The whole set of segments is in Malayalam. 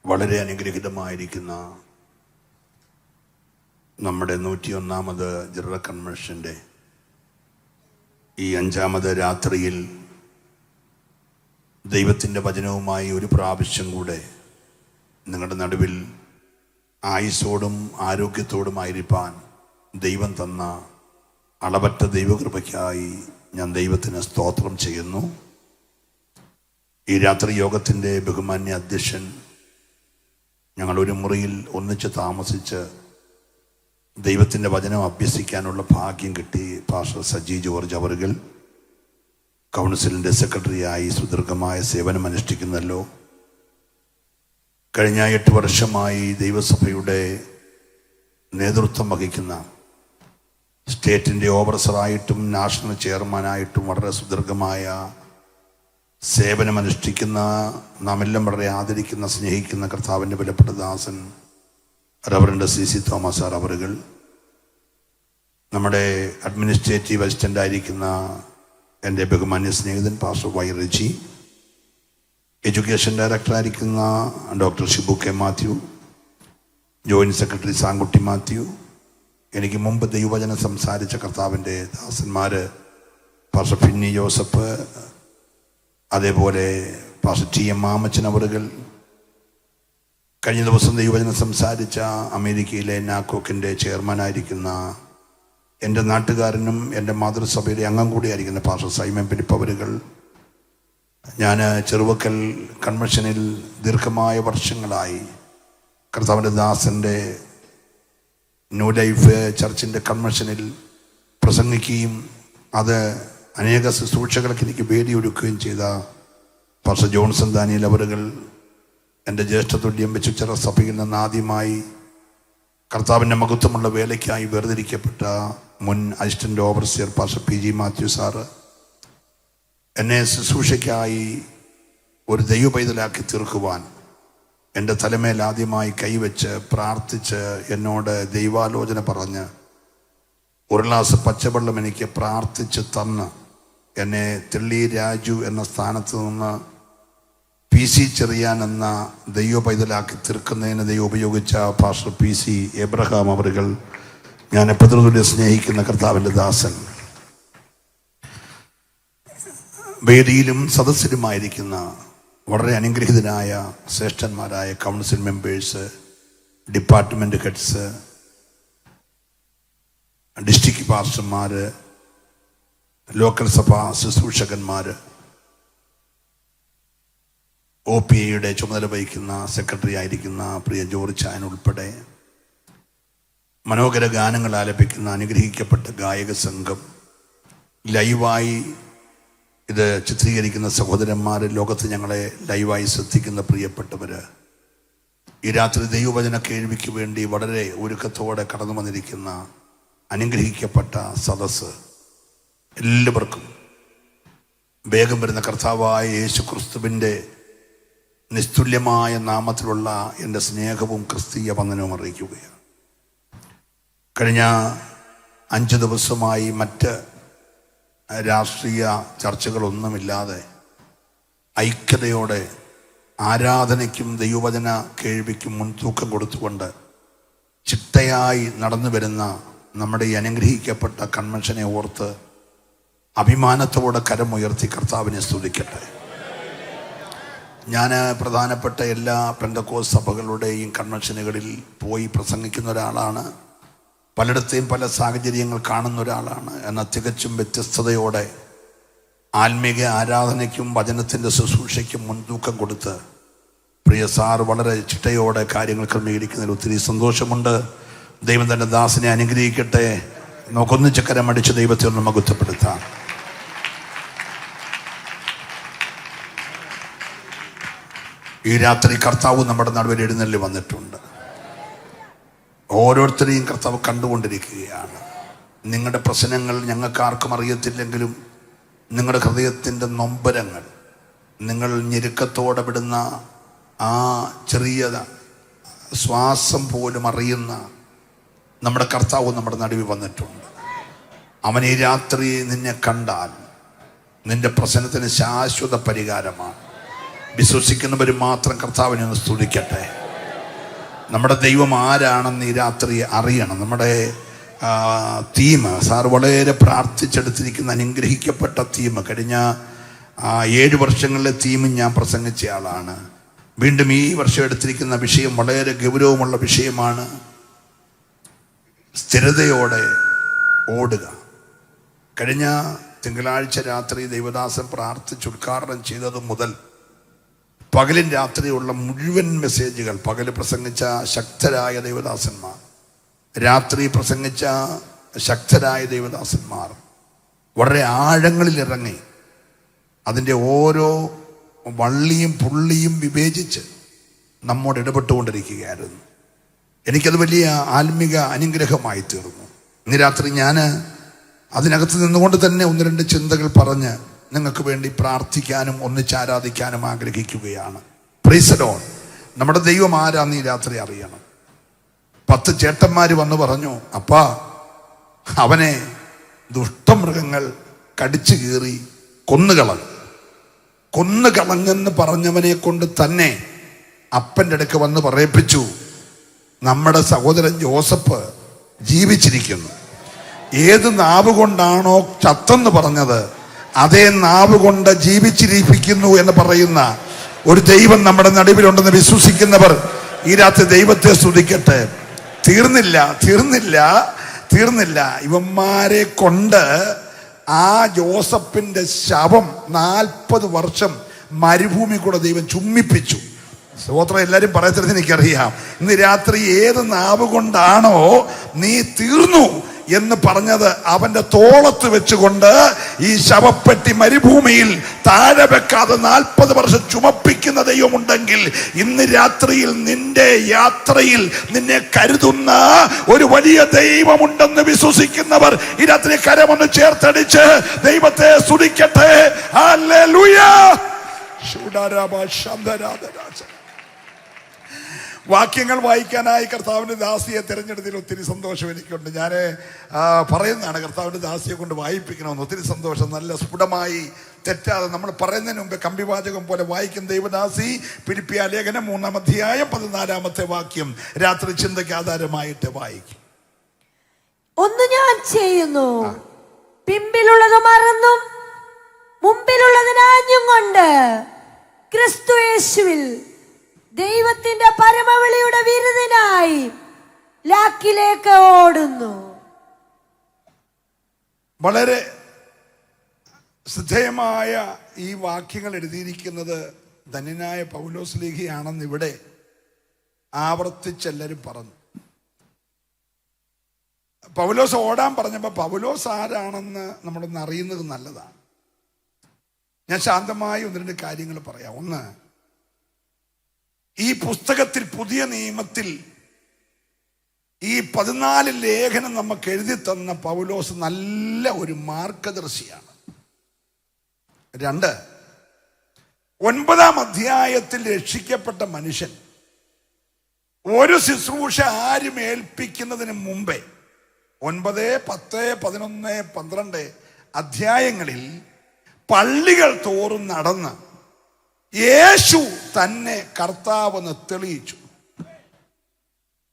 വളരെ അനുഗ്രഹീതമായിരിക്കുന്ന നമ്മുടെ 101ാമത് ജനറൽ കൺവെൻഷൻ്റെ ഈ 5ാമത് രാത്രിയിൽ ദൈവത്തിൻ്റെ വചനവുമായി ഒരു പ്രാവശ്യം കൂടെ നിങ്ങളുടെ നടുവിൽ ആയുസ്സോടും ആരോഗ്യത്തോടുമായിരിക്കാൻ ദൈവം തന്ന അളവറ്റ ദൈവകൃപയ്ക്കായി ഞാൻ ദൈവത്തിന് സ്തോത്രം ചെയ്യുന്നു. ഈ രാത്രി യോഗത്തിൻ്റെ ബഹുമാന്യ അധ്യക്ഷൻ ഞങ്ങൾ ഒരു മുറിയിൽ ഒന്നിച്ച് താമസിച്ച് ദൈവത്തിൻ്റെ വചനം അഭ്യസിക്കാനുള്ള ഭാഗ്യം കിട്ടി. പാസ്റ്റർ സജി ജോർജ് അവറുകൾ കൗൺസിലിൻ്റെ സെക്രട്ടറിയായി സുദീർഘമായ സേവനം അനുഷ്ഠിക്കുന്നല്ലോ. കഴിഞ്ഞ 8 വർഷമായി ദൈവസഭയുടെ നേതൃത്വം വഹിക്കുന്ന സ്റ്റേറ്റിൻ്റെ ഓവർസറായിട്ടും നാഷണൽ ചെയർമാനായിട്ടും വളരെ സുദീർഘമായ സേവനമനുഷ്ഠിക്കുന്ന നാം എല്ലാം വളരെ ആദരിക്കുന്ന സ്നേഹിക്കുന്ന കർത്താവിൻ്റെ വിലപ്പെട്ട ദാസൻ റവറൻഡ് CC തോമസ് സാർ അവറുകൾ, നമ്മുടെ അഡ്മിനിസ്ട്രേറ്റീവ് അസിസ്റ്റൻ്റായിരിക്കുന്ന എൻ്റെ ബഹുമാന്യ സ്നേഹിതൻ പാസ്റ്റർ വൈ റെജി, എഡ്യൂക്കേഷൻ ഡയറക്ടറായിരിക്കുന്ന doctor Shibu K Mathew, joint secretary Sankutty Mathew, എനിക്ക് മുമ്പ് ദൈവവചനം സംസാരിച്ച കർത്താവിൻ്റെ ദാസന്മാർ പാസ്റ്റർ ഫിന്നി ജോസഫ്, അതേപോലെ പാസ്റ്റർ TM മാമച്ചൻ അവറുകൾ, കഴിഞ്ഞ ദിവസം ദൈവവചനം സംസാരിച്ച അമേരിക്കയിലെ നാക്കോക്കിൻ്റെ ചെയർമാനായിരിക്കുന്ന എൻ്റെ നാട്ടുകാരനും എൻ്റെ മാതൃസഭയിലെ അംഗം കൂടിയായിരിക്കുന്ന പാസ്റ്റർ സൈമൻ ഫിലിപ്പ് അവറുകൾ, ഞാൻ ചെറുവക്കൽ കൺവെൻഷനിൽ ദീർഘമായ വർഷങ്ങളായി കർത്താവിൻ്റെ ദാസൻ്റെ ന്യൂ ലൈഫ് ചർച്ചിൻ്റെ കൺവെൻഷനിൽ പ്രസംഗിക്കുകയും അത് അനേക ശുശ്രൂഷകൾക്ക് എനിക്ക് വേദിയൊരുക്കുകയും ചെയ്ത പാസ്റ്റർ ജോൺസൺ ദാനിയൽ അവറുകൾ, എൻ്റെ ജ്യേഷ്ഠതുല്യം വെച്ചുച്ചിറ സഭയിൽ നിന്ന് ആദ്യമായി കർത്താവിൻ്റെ മഹത്വമുള്ള വേലയ്ക്കായി വേർതിരിക്കപ്പെട്ട മുൻ assistant overseer pastor PG Mathew sir, എന്നെ ശുശ്രൂഷയ്ക്കായി ഒരു ദൈവ പൈതലാക്കി തീർക്കുവാൻ എൻ്റെ തലമേൽ ആദ്യമായി കൈവച്ച് പ്രാർത്ഥിച്ച് എന്നോട് ദൈവാലോചന പറഞ്ഞ് ഒരു ഗ്ലാസ് പച്ചവെള്ളം എനിക്ക് പ്രാർത്ഥിച്ച് തന്ന് എന്നെ തെള്ളി രാജു എന്ന സ്ഥാനത്ത് നിന്ന് PC ചെറിയാൻ എന്ന ദൈവ പൈതലാക്കി തീർക്കുന്നതിന് ദൈവം ഉപയോഗിച്ച പാസ്റ്റർ PC എബ്രഹാം അവറുകൾ, ഞാൻ പിതൃതുല്യം സ്നേഹിക്കുന്ന കർത്താവിൻ്റെ ദാസൻ, വേദിയിലും സദസ്സിലുമായിരിക്കുന്ന വളരെ അനുഗ്രഹീതനായ ശ്രേഷ്ഠന്മാരായ council members, department heads, district പാസ്റ്റർമാർ, ലോക്കൽ സഭാ ശുശ്രൂഷകന്മാർ, OPAയുടെ ചുമതല വഹിക്കുന്ന സെക്രട്ടറി ആയിരിക്കുന്ന പ്രിയ ജോർജ് ചായൻ ഉൾപ്പെടെ മനോഹര ഗാനങ്ങൾ ആലപിക്കുന്ന അനുഗ്രഹിക്കപ്പെട്ട ഗായക സംഘം, ലൈവായി ഇത് ചിത്രീകരിക്കുന്ന സഹോദരന്മാർ, ലോകത്ത് ഞങ്ങളെ ലൈവായി ശ്രദ്ധിക്കുന്ന പ്രിയപ്പെട്ടവർ, ഈ രാത്രി ദൈവവചന കേൾവിക്ക് വേണ്ടി വളരെ ഒരുക്കത്തോടെ കടന്നു വന്നിരിക്കുന്ന അനുഗ്രഹിക്കപ്പെട്ട സദസ്സ്, എല്ലാവർക്കും വേഗം വരുന്ന കർത്താവായ യേശു ക്രിസ്തുവിൻ്റെ നിസ്തുല്യമായ നാമത്തിലുള്ള എൻ്റെ സ്നേഹവും ക്രിസ്തീയ വന്ദനവും അറിയിക്കുകയാണ്. കഴിഞ്ഞ 5 ദിവസമായി മറ്റ് രാഷ്ട്രീയ ചർച്ചകളൊന്നുമില്ലാതെ ഐക്യതയോടെ ആരാധനയ്ക്കും ദൈവവചന കേൾവിക്കും മുൻതൂക്കം കൊടുത്തുകൊണ്ട് ചിട്ടയായി നടന്നു വരുന്ന നമ്മുടെ ഈ അനുഗ്രഹിക്കപ്പെട്ട കൺവെൻഷനെ ഓർത്ത് അഭിമാനത്തോടെ കരമുയർത്തി കർത്താവിനെ സ്തുതിക്കട്ടെ. ഞാൻ പ്രധാനപ്പെട്ട എല്ലാ പെന്തക്കോസ്ത് സഭകളുടെയും കൺവെൻഷനുകളിൽ പോയി പ്രസംഗിക്കുന്ന ഒരാളാണ്. പലയിടത്തെയും പല സാഹചര്യങ്ങൾ കാണുന്ന ഒരാളാണ്. എന്നാൽ തികച്ചും വ്യത്യസ്തതയോടെ ആത്മീക ആരാധനയ്ക്കും വചനത്തിൻ്റെ ശുശ്രൂഷയ്ക്കും മുൻതൂക്കം കൊടുത്ത് പ്രിയ സാർ വളരെ ചിട്ടയോടെ കാര്യങ്ങൾ ക്രമീകരിക്കുന്നതിൽ ഒത്തിരി സന്തോഷമുണ്ട്. ദൈവം തൻ്റെ ദാസനെ അനുഗ്രഹിക്കട്ടെ. നമുക്കൊന്നിച്ച് കരമടിച്ച് ദൈവത്തെ ഒന്ന് മഹത്വപ്പെടുത്താം. ഈ രാത്രി കർത്താവ് നമ്മുടെ നടുവിൽ എഴുന്നള്ളി വന്നിട്ടുണ്ട്. ഓരോരുത്തരെയും കർത്താവ് കണ്ടുകൊണ്ടിരിക്കുകയാണ്. നിങ്ങളുടെ പ്രശ്നങ്ങൾ ഞങ്ങൾക്കാർക്കും അറിയത്തില്ലെങ്കിലും നിങ്ങളുടെ ഹൃദയത്തിൻ്റെ നൊമ്പരങ്ങൾ, നിങ്ങൾ ഞെരുക്കത്തോടെ വിടുന്ന ആ ചെറിയ ശ്വാസം പോലും അറിയുന്ന നമ്മുടെ കർത്താവ് നമ്മുടെ നടുവിൽ വന്നിട്ടുണ്ട്. അവൻ ഈ രാത്രി നിന്നെ കണ്ടാൽ നിന്റെ പ്രശ്നത്തിന് ശാശ്വത പരിഹാരമാണ്. വിശ്വസിക്കുന്നവർ മാത്രം കർത്താവിനെ ഒന്ന് സ്തുതിക്കട്ടെ. നമ്മുടെ ദൈവം ആരാണെന്ന് ഈ രാത്രി അറിയണം. നമ്മുടെ തീം സാർ വളരെ പ്രാർത്ഥിച്ചെടുത്തിരിക്കുന്ന അനുഗ്രഹിക്കപ്പെട്ട തീം. കഴിഞ്ഞ 7 വർഷങ്ങളിലെ തീമും ഞാൻ പ്രസംഗിച്ച ആളാണ്. വീണ്ടും ഈ വർഷം എടുത്തിരിക്കുന്ന വിഷയം വളരെ ഗൗരവമുള്ള വിഷയമാണ്. സ്ഥിരതയോടെ ഓടുക. കഴിഞ്ഞ തിങ്കളാഴ്ച രാത്രി ദൈവദാസൻ പ്രാർത്ഥിച്ച് ഉദ്ഘാടനം ചെയ്തത് മുതൽ പകലും രാത്രിയുള്ള മുഴുവൻ മെസ്സേജുകൾ, പകല് പ്രസംഗിച്ച ശക്തരായ ദൈവദാസന്മാർ, രാത്രി പ്രസംഗിച്ച ശക്തരായ ദൈവദാസന്മാർ വളരെ ആഴങ്ങളിലിറങ്ങി അതിൻ്റെ ഓരോ വള്ളിയും പുള്ളിയും വിവേചിച്ച് നമ്മോട് ഇടപെട്ടുകൊണ്ടിരിക്കുകയായിരുന്നു. എനിക്കത് വലിയ ആത്മിക അനുഗ്രഹമായി തീർന്നു. ഇന്ന് രാത്രി ഞാൻ അതിനകത്ത് നിന്നുകൊണ്ട് തന്നെ 1-2 ചിന്തകൾ പറഞ്ഞ് നിങ്ങൾക്ക് വേണ്ടി പ്രാർത്ഥിക്കാനും ഒന്നിച്ചാരാധിക്കാനും ആഗ്രഹിക്കുകയാണ്. Price the Lord. നമ്മുടെ ദൈവം ആരാന്ന് ഈ രാത്രി അറിയണം. 10 ചേട്ടന്മാർ വന്ന് പറഞ്ഞു, അപ്പാ അവനെ ദുഷ്ടമൃഗങ്ങൾ കടിച്ചു കീറി കൊന്നുകളഞ്ഞെന്ന് പറഞ്ഞവനെ കൊണ്ട് തന്നെ അപ്പൻ്റെ അടുക്ക് വന്ന് പറയിപ്പിച്ചു, നമ്മുടെ സഹോദരൻ ജോസഫ് ജീവിച്ചിരിക്കുന്നു. ഏത് നാവ് കൊണ്ടാണോ ചത്തെന്ന് പറഞ്ഞത് അതേ നാവ് കൊണ്ട് ജീവിച്ചിരിപ്പിക്കുന്നു എന്ന് പറയുന്ന ഒരു ദൈവം നമ്മുടെ നടുവിലുണ്ടെന്ന് വിശ്വസിക്കുന്നവർ ഈ രാത്രി ദൈവത്തെ സ്തുതിക്കട്ടെ. തീർന്നില്ല. ഇവന്മാരെ കൊണ്ട് ആ ജോസഫിന്റെ ശവം 40 വർഷം മരുഭൂമി കൂടെ ദൈവം ചുമ്മിപ്പിച്ചു. സ്തോത്രം. എല്ലാവരും പറയത്തരുത്, എനിക്കറിയാം. ഇന്ന് രാത്രി ഏത് നാവ് കൊണ്ടാണോ നീ തീർന്നു എന്ന് പറഞ്ഞത് അവന്റെ തോളത്ത് വെച്ചുകൊണ്ട് ഈ ശവപ്പെട്ടി മരുഭൂമിയിൽ താഴെ വെക്കാതെ 40 വർഷം ചുമപ്പിക്കുന്ന ദൈവമുണ്ടെങ്കിൽ ഇന്ന് രാത്രിയിൽ നിന്റെ യാത്രയിൽ നിന്നെ കരുതുന്ന ഒരു വലിയ ദൈവമുണ്ടെന്ന് വിശ്വസിക്കുന്നവർ ഈ രാത്രി കരമൊന്ന് ചേർത്തടിച്ച് ദൈവത്തെ സ്തുതിക്കട്ടെ. ഹല്ലേലൂയ. വാക്യങ്ങൾ വായിക്കാനായി കർത്താവിൻ്റെ ദാസിയെ തിരഞ്ഞെടുത്തതിൽ ഒത്തിരി സന്തോഷം എനിക്കുണ്ട്. ഞാൻ പറയുന്നതാണ്, കർത്താവിൻ്റെ ദാസിയെ കൊണ്ട് വായിപ്പിക്കണമെന്ന് ഒത്തിരി സന്തോഷം. നല്ല സ്ഫുടമായി തെറ്റാതെ നമ്മൾ പറയുന്നതിന് മുമ്പ് കമ്പിവാചകം പോലെ വായിക്കുന്ന ദൈവദാസി ഫിലിപ്പിയ ലേഖനം 3-ാം അധ്യായം 14-ാമത്തെ വാക്യം രാത്രി ചിന്തയ്ക്ക് ആധാരമായിട്ട് വായിക്കും. ഒന്ന് ഞാൻ ചെയ്യുന്നു, പിമ്പിലുള്ളത് മറന്നും മുമ്പിലുള്ളതിനാഞ്ഞും കൊണ്ട് ക്രിസ്തു യേശുവിൽ ദൈവത്തിന്റെ പരമവിളിയുടെ വിരുദിനായി ലാക്കിലേക്ക് ഓടുന്നു. വളരെ ശ്രദ്ധേയമായ ഈ വാക്യങ്ങൾ എഴുതിയിരിക്കുന്നത് ധന്യനായ പൗലോസ് ലേഖിയാണെന്ന് ഇവിടെ ആവർത്തിച്ചെല്ലാവരും പറഞ്ഞു. പൗലോസ് ഓടാൻ പറഞ്ഞപ്പോൾ പൗലോസ് ആരാണെന്ന് നമ്മളൊന്ന് അറിയുന്നത് നല്ലതാണ്. ഞാൻ ശാന്തമായി 1-2 കാര്യങ്ങൾ പറയാം. ഒന്ന്, ഈ പുസ്തകത്തിൽ പുതിയ നിയമത്തിൽ ഈ 14 ലേഖനം നമുക്ക് എഴുതി തന്ന പൗലോസ് നല്ല ഒരു മാർഗദർശിയാണ്. 2, 9-ാം അധ്യായത്തിൽ രക്ഷിക്കപ്പെട്ട മനുഷ്യൻ ഒരു ശുശ്രൂഷ ആരും ഏൽപ്പിക്കുന്നതിന് മുമ്പേ 9, 10, 11, 12 അധ്യായങ്ങളിൽ പള്ളികൾ തോറും നടന്ന് യേശു തന്നെ കർത്താവെന്ന് തെളിയിച്ചു.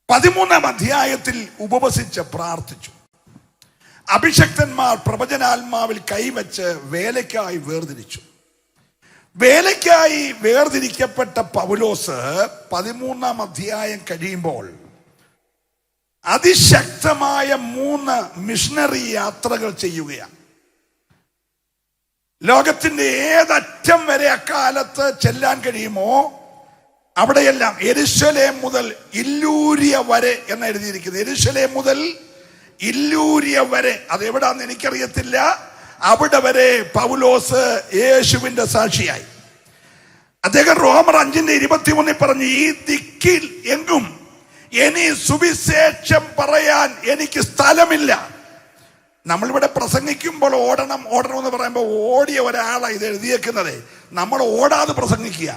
13-ാം അധ്യായത്തിൽ ഉപവസിച്ച് പ്രാർത്ഥിച്ചു. അഭിഷക്തന്മാർ പ്രവചനാത്മാവിൽ കൈവച്ച് വേലയ്ക്കായി വേർതിരിച്ചു. വേലയ്ക്കായി വേർതിരിക്കപ്പെട്ട പൗലോസ് 13-ാം അധ്യായം കഴിയുമ്പോൾ അതിശക്തമായ 3 മിഷണറി യാത്രകൾ ചെയ്യുകയാണ്. ലോകത്തിന്റെ ഏതറ്റം വരെ അക്കാലത്ത് ചെല്ലാൻ കഴിയുമോ അവിടെയെല്ലാം, യെരുശലേം മുതൽ ഇല്ലൂരിയ വരെ എന്ന് എഴുതിയിരിക്കുന്നത്. യെരുശലേം മുതൽ ഇല്ലൂരിയ വരെ, അതെവിടാന്ന് എനിക്കറിയത്തില്ല. അവിടെ വരെ പൗലോസ് യേശുവിന്റെ സാക്ഷിയായി. അദ്ദേഹം റോമർ 5:23 പറഞ്ഞു, ഈ ദിക്കിൽ എങ്ങും ഇനി സുവിശേഷം പറയാൻ എനിക്ക് സ്ഥലമില്ല. നമ്മളിവിടെ പ്രസംഗിക്കുമ്പോൾ ഓടണം എന്ന് പറയുമ്പോൾ ഓടിയ ഒരാളാണ് ഇത് എഴുതിയേക്കുന്നത്. നമ്മൾ ഓടാതെ പ്രസംഗിക്കുക.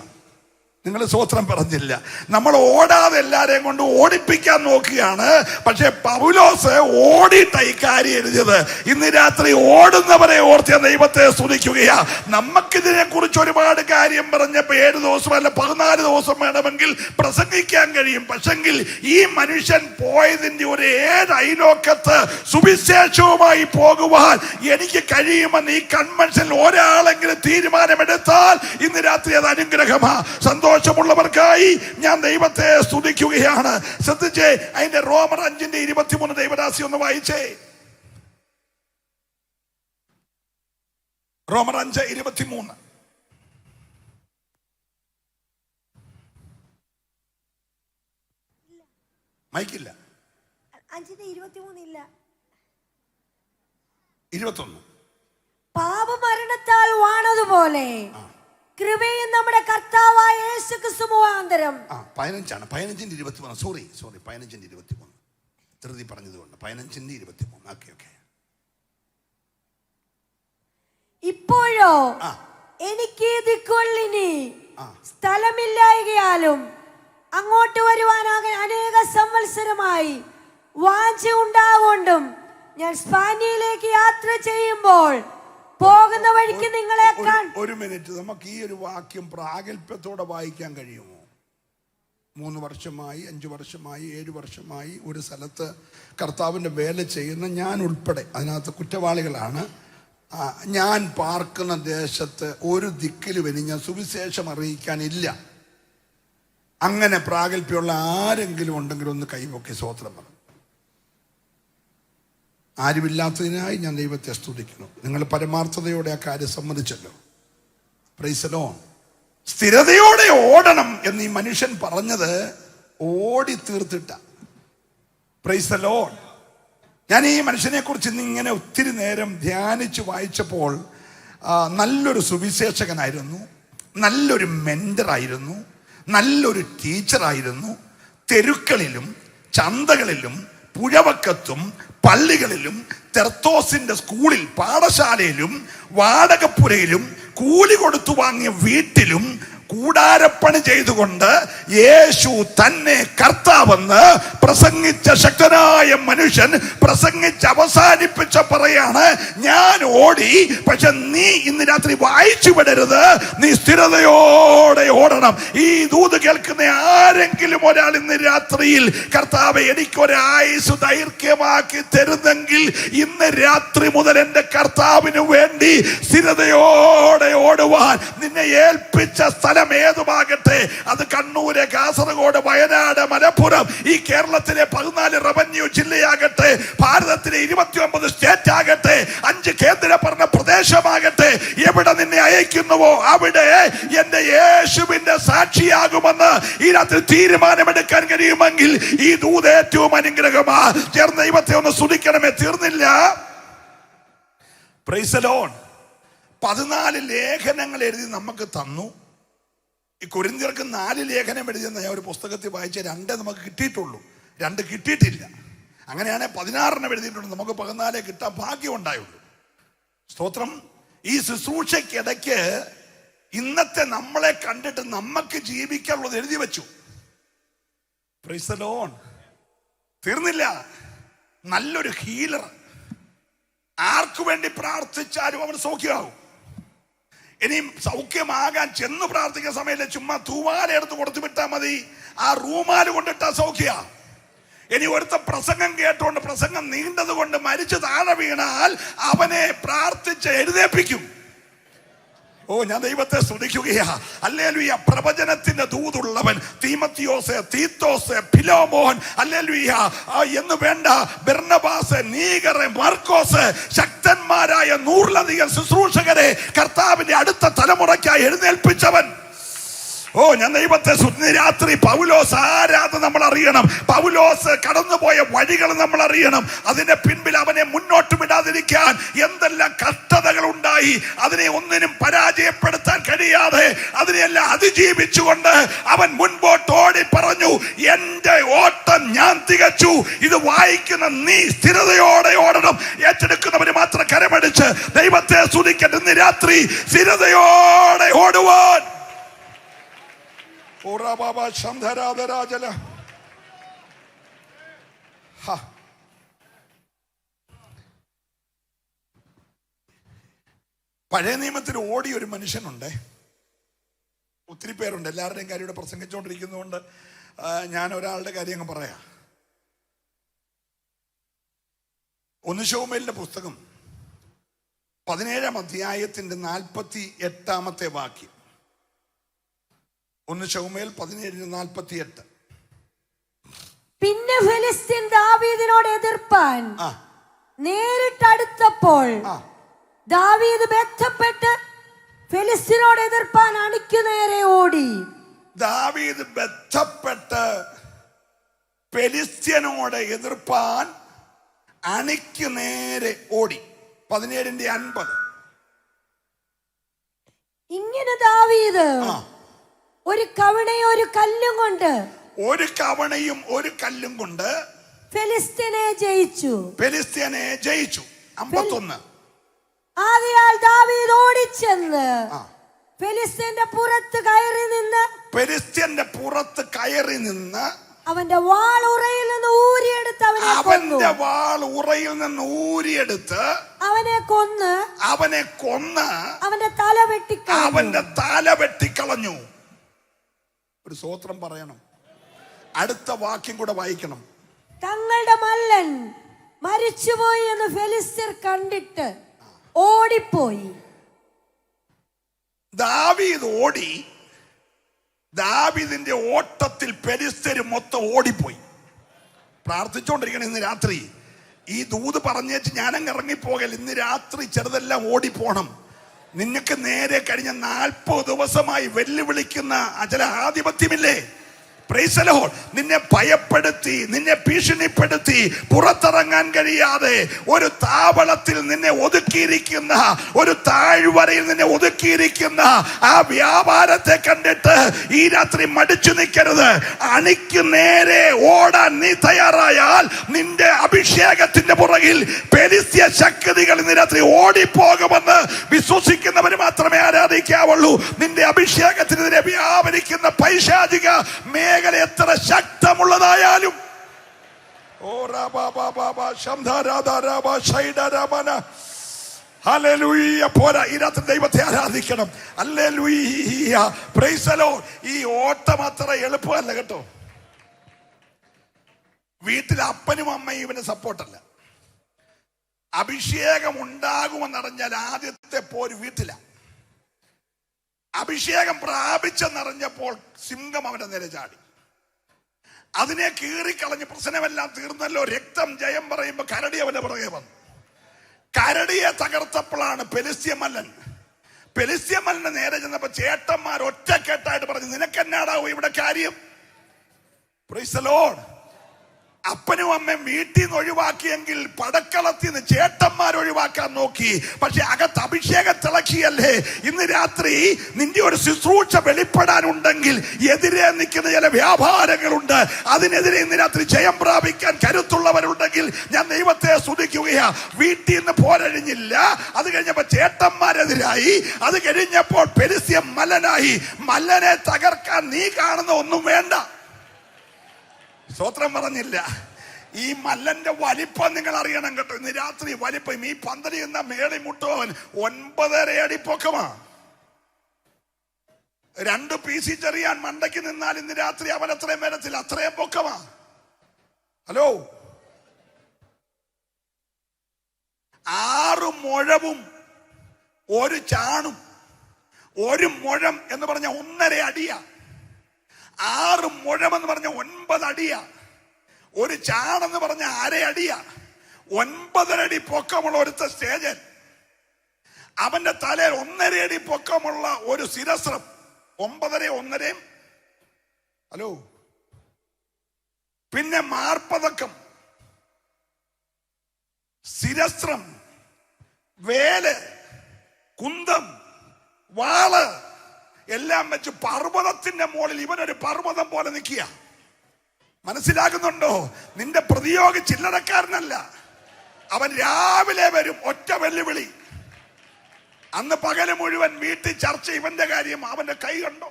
നിങ്ങൾ സ്വോത്രം പറഞ്ഞില്ല. നമ്മൾ ഓടാതെ എല്ലാരെയും കൊണ്ട് ഓടിപ്പിക്കാൻ നോക്കുകയാണ്. പക്ഷെ പൗലോസ് ഓടിയിട്ട ഈ കാര്യം എഴുതിയത്. ഇന്ന് രാത്രി ഓടുന്നവരെ ഓർത്തിയ ദൈവത്തെ സ്തുതിക്കുകയാ. നമുക്കിതിനെ കുറിച്ച് ഒരുപാട് കാര്യം പറഞ്ഞപ്പോ 7 ദിവസം അല്ല 14 ദിവസം വേണമെങ്കിൽ പ്രസംഗിക്കാൻ കഴിയും. പക്ഷെങ്കിൽ ഈ മനുഷ്യൻ പോയതിന്റെ ഒരു 7 അയലോക്കത്ത് സുവിശേഷവുമായി പോകുവാൻ എനിക്ക് കഴിയുമെന്ന് ഈ കൺവെൻഷനിൽ ഒരാളെങ്കിലും തീരുമാനമെടുത്താൽ ഇന്ന് രാത്രി അത് അനുഗ്രഹമാ. സന്തോഷമുള്ളവർക്കായി ഞാൻ ദൈവത്തെ സ്തുതിക്കുകയാണ്. ശ്രദ്ധിച്ചേ, അതിന്റെ റോമർ 5:23 ദൈവദാസി ഒന്ന് വായിച്ചേ. റോമർ 5:23. മൈക്കില്ല. 5:23 ഇല്ല. 21. പാപമരണത്താൽ വാണതുപോലെ കൃപയും നമ്മുടെ കർത്താവായ യേശുക്രിസ്തു മുഖാന്തരം. 15 15:23. സോറി 15:23 ധൃതി പറഞ്ഞതുകൊണ്ട് 15:23. ഓക്കെ. ഇപ്പോഴോ എനിക്ക് ദിക്കുള്ളിനി സ്ഥലമില്ലായകയാലും അങ്ങോട്ട് വരുവാനാകാൻ അനേക സംവത്സരമായി വാഞ്ച ഉണ്ടാകൊണ്ടും ഞാൻ സ്പാനിയയിലേക്ക് യാത്ര ചെയ്യുമ്പോൾ പോകുന്ന വഴിക്ക് നിങ്ങളെ ഒരു മിനിറ്റ്, നമുക്ക് ഈ ഒരു വാക്യം പ്രാഗൽഭ്യത്തോടെ വായിക്കാൻ കഴിയുമോ? 3 വർഷമായി 5 വർഷമായി 7 വർഷമായി ഒരു സ്ഥലത്ത് കർത്താവിൻ്റെ വേല ചെയ്യുന്ന ഞാൻ ഉൾപ്പെടെ അതിനകത്ത് കുറ്റവാളികളാണ്. ഞാൻ പാർക്കുന്ന ദേശത്ത് ഒരു ദിക്കിൽ വെനിഞ്ഞ സുവിശേഷം അറിയിക്കാനില്ല. അങ്ങനെ പ്രാഗൽഭ്യമുള്ള ആരെങ്കിലും ഉണ്ടെങ്കിൽ ഒന്ന് കൈപൊക്കി സ്തോത്രം പറഞ്ഞു. ആരുമില്ലാത്തതിനായി ഞാൻ ദൈവത്തെ സ്തുതിക്കുന്നു. നിങ്ങൾ പരമാർത്ഥതയോടെ ആ കാര്യം സമ്മതിച്ചല്ലോ. Praise the Lord. സ്ഥിരതയോടെ ഓടണം എന്ന് ഈ മനുഷ്യൻ പറഞ്ഞത് ഓടി തീർത്തിട്ട. Price the Lord. ഞാൻ ഈ മനുഷ്യനെ കുറിച്ച് ഇന്ന് ഇങ്ങനെ ഒത്തിരി നേരം ധ്യാനിച്ച് വായിച്ചപ്പോൾ നല്ലൊരു സുവിശേഷകനായിരുന്നു, നല്ലൊരു മെന്ററായിരുന്നു, നല്ലൊരു ടീച്ചറായിരുന്നു. തെരുക്കളിലും ചന്തകളിലും പുഴവക്കത്തും പള്ളികളിലും തെർത്തോസിന്റെ സ്കൂളിൽ പാഠശാലയിലും വാടകപ്പുരയിലും കൂലി കൊടുത്തു വാങ്ങിയ വീട്ടിലും കൂടാരപ്പണി ചെയ്തുകൊണ്ട് യേശു തന്നെ കർത്താവെന്ന് പ്രസംഗിച്ച ശക്തനായ മനുഷ്യൻ പ്രസംഗിച്ച് അവസാനിപ്പിച്ച പറയാണ്, ഞാൻ ഓടി, പക്ഷെ നീ ഇന്ന് രാത്രി വായിച്ചു വിടരുത്, നീ സ്ഥിരതയോടെ ഓടണം. ഈ ദൂത് കേൾക്കുന്ന ആരെങ്കിലും ഒരാൾ ഇന്ന് രാത്രിയിൽ കർത്താവെ എനിക്കൊരായുസ് ദൈർഘ്യമാക്കി തരുന്നെങ്കിൽ ഇന്ന് രാത്രി മുതൽ എന്റെ കർത്താവിന് വേണ്ടി സ്ഥിരതയോടെ ഓടുവാൻ നിന്നെ ഏൽപ്പിച്ച സ്ഥലം ഏതുമാകട്ടെ, അത് കണ്ണൂര്, കാസർഗോഡ്, വയനാട്, മലപ്പുറം, ഈ കേരളത്തിലെ 14 റവന്യൂ ജില്ലയാകട്ടെ, ഭാരതത്തിലെ 29 സ്റ്റേറ്റ് ആകട്ടെ, 5 കേന്ദ്രഭരണ പ്രദേശമാകട്ടെ, എവിടെ നിന്നെ അയക്കുന്നുവോ അവിടെ എന്റെ യേശുവിന്റെ സാക്ഷിയാകുമെന്ന് ഈ രാത്രി തീരുമാനമെടുക്കാൻ കഴിയുമെങ്കിൽ ഈ ദൂത് ഏറ്റവും അനുഗ്രഹമാ. ചേർന്ന് ദൈവത്തെ ഒന്ന് സ്തുതിക്കണമേ. തീർന്നില്ല. Price the Lord. 14 ലേഖനങ്ങൾ എഴുതി നമുക്ക് തന്നു. ഈ കൊരിന്ത്യർക്ക് 4 ലേഖനം എഴുതിയെന്ന് ഞാൻ ഒരു പുസ്തകത്തിൽ വായിച്ച 2 നമുക്ക് കിട്ടിയിട്ടുള്ളൂ, 2 കിട്ടിയിട്ടില്ല. അങ്ങനെയാണെങ്കിൽ 16 എഴുതിയിട്ടുണ്ട്. നമുക്ക് 14 കിട്ടാൻ ഭാഗ്യം ഉണ്ടായുള്ളൂ. സ്തോത്രം. ഈ ശുശ്രൂഷയ്ക്കിടയ്ക്ക് ഇന്നത്തെ നമ്മളെ കണ്ടിട്ട് നമുക്ക് ജീവിക്കാനുള്ളത് എഴുതി വെച്ചു. Price the Lord. തീർന്നില്ല. നല്ലൊരു ഹീലർ. ആർക്കു വേണ്ടി പ്രാർത്ഥിച്ചാലും അവൻ സൗഖ്യമാകും. ഇനിയും സൗഖ്യമാകാൻ ചെന്ന് പ്രാർത്ഥിക്കുന്ന സമയത്ത് ചുമ്മാ തൂവാല എടുത്ത് കൊടുത്തു വിട്ടാൽ മതി, ആ റൂമാല് കൊണ്ടിട്ടാ സൗഖ്യ. ഇനി ഒരുത്ത പ്രസംഗം കേട്ടുകൊണ്ട് പ്രസംഗം നീണ്ടത് കൊണ്ട് മരിച്ചു താഴെ വീണാൽ അവനെ പ്രാർത്ഥിച്ച് എഴുന്നേൽപ്പിക്കും. ഞാൻ ദൈവത്തെ സ്തുതിക്കുകയാ. ഹല്ലേലൂയ. പ്രവചനത്തിന്റെ ദൂതുള്ളവൻ തീമത്തിയോസ്, തീത്തോസ്, ഫിലോമോൻ, ഹല്ലേലൂയ എന്ന് വേണ്ട, ബർന്നബാസ്, നീഗർ, മാർക്കോസ്, ശക്തന്മാരായ 100-ലധികം ശുശ്രൂഷകരെ കർത്താവിന്റെ അടുത്ത തലമുറയ്ക്കായി എഴുന്നേൽപ്പിച്ചവൻ. ഞാൻ ദൈവത്തെ രാത്രി പൗലോസ് ആരാധന നമ്മൾ അറിയണം. പൗലോസ് കടന്നുപോയ വഴികൾ നമ്മൾ അറിയണം. അതിന്റെ പിൻപിൽ അവനെ മുന്നോട്ട് വിടാതിരിക്കാൻ എന്തെല്ലാം കഷ്ടതകൾ ഉണ്ടായി. അതിനെ ഒന്നിനും പരാജയപ്പെടുത്താൻ കഴിയാതെ അതിനെല്ലാം അതിജീവിച്ചുകൊണ്ട് അവൻ മുൻപോട്ട് ഓടി പറഞ്ഞു, എന്റെ ഓട്ടം ഞാൻ തികച്ചു. ഇത് വായിക്കുന്ന നീ സ്ഥിരതയോടെ ഓടണം. ഏറ്റെടുക്കുന്നവര് മാത്രം കരമടിച്ച് ദൈവത്തെ സ്തുതിക്കട്ടെ. ഇന്ന് രാത്രി സ്ഥിരതയോടെ ഓടുവാൻ ഓറാബാബ ശംധരാധരാജല. പഴയ നിയമത്തിൽ ഓടിയ ഒരു മനുഷ്യനുണ്ട്. ഒത്തിരി പേരുണ്ട്. എല്ലാവരുടെയും കാര്യം ഇവിടെ പ്രസംഗിച്ചുകൊണ്ടിരിക്കുന്നതുകൊണ്ട് ഞാൻ ഒരാളുടെ കാര്യം അങ്ങ് പറയാം. 1 ശമൂവേലിന്റെ പുസ്തകം 17-ാം അധ്യായത്തിന്റെ 48-ാമത്തെ വാക്യം. 1 ശമൂവേൽ 17:48. പിന്നെ ഫെലിസ്ത്യൻ ദാവീദിനോട് എതിർപ്പാൻ നേരിട്ടടുത്തപ്പോൾ ദാവീദ് ബന്ധപ്പെട്ട് ഫെലിസ്ത്യനോട് എതിർപ്പാൻ അണിക്കു നേരെ ഓടി. ദാവീദ് ബന്ധപ്പെട്ട് ഫെലിസ്ത്യനോട് എതിർപ്പാൻ അണിക്കു നേരെ ഓടി. 17:50. ഇങ്ങനെ ദാവീദ് ഒരു കവണയും ഒരു കല്ലും കൊണ്ട് ഫെലിസ്ത്യനെ ജയിച്ചു. 51. ആകയാൽ ദാവീദ് ഓടിച്ചെന്ന് ഫെലിസ്ത്യന്റെ പുറത്ത് കയറി നിന്ന് അവന്റെ വാൾ ഉറയിൽ നിന്ന് ഊരിയെടുത്ത് അവനെ കൊന്ന് അവന്റെ തല വെട്ടിക്കളഞ്ഞു. ഒരു സ്തോത്രം പറയണം. അടുത്ത വാക്യം കൂടെ വായിക്കണം. തങ്ങളുടെ മല്ലൻ മരിച്ചുപോയി എന്ന് ഫെലിസ്ത്യർ കണ്ടിട്ട് ഓടിപ്പോയി. ദാവീദ് ഓടി. ദാവീദിന്റെ ഓട്ടത്തിൽ ഫെലിസ്ത്യർ മൊത്തം ഓടിപ്പോയി. പ്രാർത്ഥിച്ചുകൊണ്ടിരിക്കണം. ഇന്ന് രാത്രി ഈ ദൂത് പറഞ്ഞേച്ച് ഞാനങ്ങ് ഇറങ്ങിപ്പോകൽ. ഇന്ന് രാത്രി ചെറുതെല്ലാം ഓടിപ്പോണം. നിനക്ക് നേരെ കഴിഞ്ഞ 40 ദിവസമായി വെല്ലുവിളിക്കുന്ന ചില ആധിപത്യമില്ലേ? Price the Lord. നിന്നെ ഭയപ്പെടുത്തി, നിന്നെ ഭീഷണിപ്പെടുത്തി പുറത്തിറങ്ങാൻ കഴിയാതെ ഒരു താവളത്തിൽ നിന്നെ ഒതുക്കിയിരിക്കുന്ന, ഒരു താഴ്വരയിൽ നിന്നെ ഒതുക്കിയിരിക്കുന്ന ആ വ്യാപാരത്തെ കണ്ടിട്ട് ഈ രാത്രി മടിച്ചു നിൽക്കരുത്. അണിക്ക് നേരെ ഓടാൻ നീ തയ്യാറായാൽ നിന്റെ അഭിഷേകത്തിന്റെ പുറകിൽ ഫെലിസ്ത്യ ശക്തികൾ ഇന്ന് രാത്രി ഓടിപ്പോകുമെന്ന് വിശ്വസിക്കുന്നവർ മാത്രമേ ആരാധിക്കാവുള്ളൂ. നിന്റെ അഭിഷേകത്തിനെതിരെ വ്യാപരിക്കുന്ന പൈശാചിക മേഖല എത്ര ശക്തമുള്ളതായാലും പോരാ. ഈ രാത്രി ദൈവത്തെ ആരാധിക്കണം. Hallelujah, praise the Lord. ഈ ഓട്ടം അത്ര എളുപ്പമല്ല കേട്ടോ. വീട്ടിൽ അപ്പനും അമ്മയും ഇവന് സപ്പോർട്ടല്ല. അഭിഷേകം ഉണ്ടാകുമെന്നറിഞ്ഞാൽ ആദ്യത്തെ പോര് വീട്ടില. അഭിഷേകം പ്രാപിച്ചെന്നറിഞ്ഞപ്പോൾ സിംഹം അവന്റെ നേരെ ചാടി. അതിനെ കീറിക്കളഞ്ഞ് പ്രശ്നമെല്ലാം തീർന്നല്ലോ, രക്തം ജയം പറയുമ്പോ കരടി അവന്റെ പുറകെ വന്നു. കരടിയെ തകർത്തപ്പോഴാണ് ഫെലിസ്ത്യ മല്ലന്റെ നേരെ ചെന്നപ്പോ ചേട്ടന്മാർ ഒറ്റക്കെട്ടായിട്ട് പറഞ്ഞു, നിനക്കെന്നാടാവും ഇവിടെ കാര്യം? Price the Lord. അപ്പനും അമ്മയും വീട്ടിൽ നിന്ന് ഒഴിവാക്കിയെങ്കിൽ പടക്കളത്തിൽ നിന്ന് ചേട്ടന്മാർ ഒഴിവാക്കാൻ നോക്കി. പക്ഷെ അകത്ത് അഭിഷേകം തിളക്കിയല്ലേ. ഇന്ന് രാത്രി നിന്റെ ഒരു ശുശ്രൂഷ വെളിപ്പെടാനുണ്ടെങ്കിൽ എതിരെ നിൽക്കുന്ന ചില വ്യാപാരങ്ങളുണ്ട്. അതിനെതിരെ ഇന്ന് രാത്രി ജയം പ്രാപിക്കാൻ കരുത്തുള്ളവരുണ്ടെങ്കിൽ ഞാൻ ദൈവത്തെ സ്തുതിക്കുകയാ. വീട്ടിൽ നിന്ന് പോരഴിഞ്ഞില്ല. അത് കഴിഞ്ഞപ്പോ ചേട്ടന്മാരെതിരായി. അത് കഴിഞ്ഞപ്പോൾ ഫെലിസ്ത്യ മല്ലനായി. മല്ലനെ തകർക്കാൻ നീ കാണുന്ന ഒന്നും വേണ്ട. സ്തോത്രം പറഞ്ഞില്ല. ഈ മല്ലന്റെ വലിപ്പം നിങ്ങൾ അറിയണം കേട്ടോ. ഇന്ന് രാത്രി വലിപ്പം ഈ പന്തലിൽ നിന്ന മേളി മുട്ടുവൻ 9.5 അടി പൊക്കമാ. 2 പീസി ചെറിയാൻ മണ്ടയ്ക്ക് നിന്നാൽ ഇന്ന് രാത്രി അവൻ അത്രയും വരത്തില്ല. അത്രയും പൊക്കമാ. ഹലോ, 6 മുഴവും 1 ചാണും. 1 മുഴം എന്ന് പറഞ്ഞ 1.5 അടിയാ. 6 മുഴം എന്ന് പറഞ്ഞ 9 അടിയാ. 1 ചാണെന്ന് പറഞ്ഞ 1/2 അടിയാ. 9.5 അടി പൊക്കമുള്ള ഒരുത്ത സ്റ്റേജൻ. അവന്റെ തലയിൽ 1.5 അടി പൊക്കമുള്ള ഒരു ശിരസ്ത്രം. 9.5 1.5. ഹലോ, പിന്നെ മാർപ്പതക്കം, ശിരസ്ത്രം, വേല്, കുന്തം, വാള് എല്ലാം വെച്ച് പർവ്വതത്തിന്റെ മുകളിൽ ഇവനൊരു പർവ്വതം പോലെ നിൽക്കുക. മനസ്സിലാകുന്നുണ്ടോ? നിന്റെ പ്രതിയോഗി ചില്ലറക്കാരനല്ല. അവൻ രാവിലെ വരും, ഒറ്റ വെല്ലുവിളി. അന്ന് പകല് മുഴുവൻ വീട്ടിൽ ചർച്ച ഇവന്റെ കാര്യം. അവന്റെ കൈ കണ്ടോ?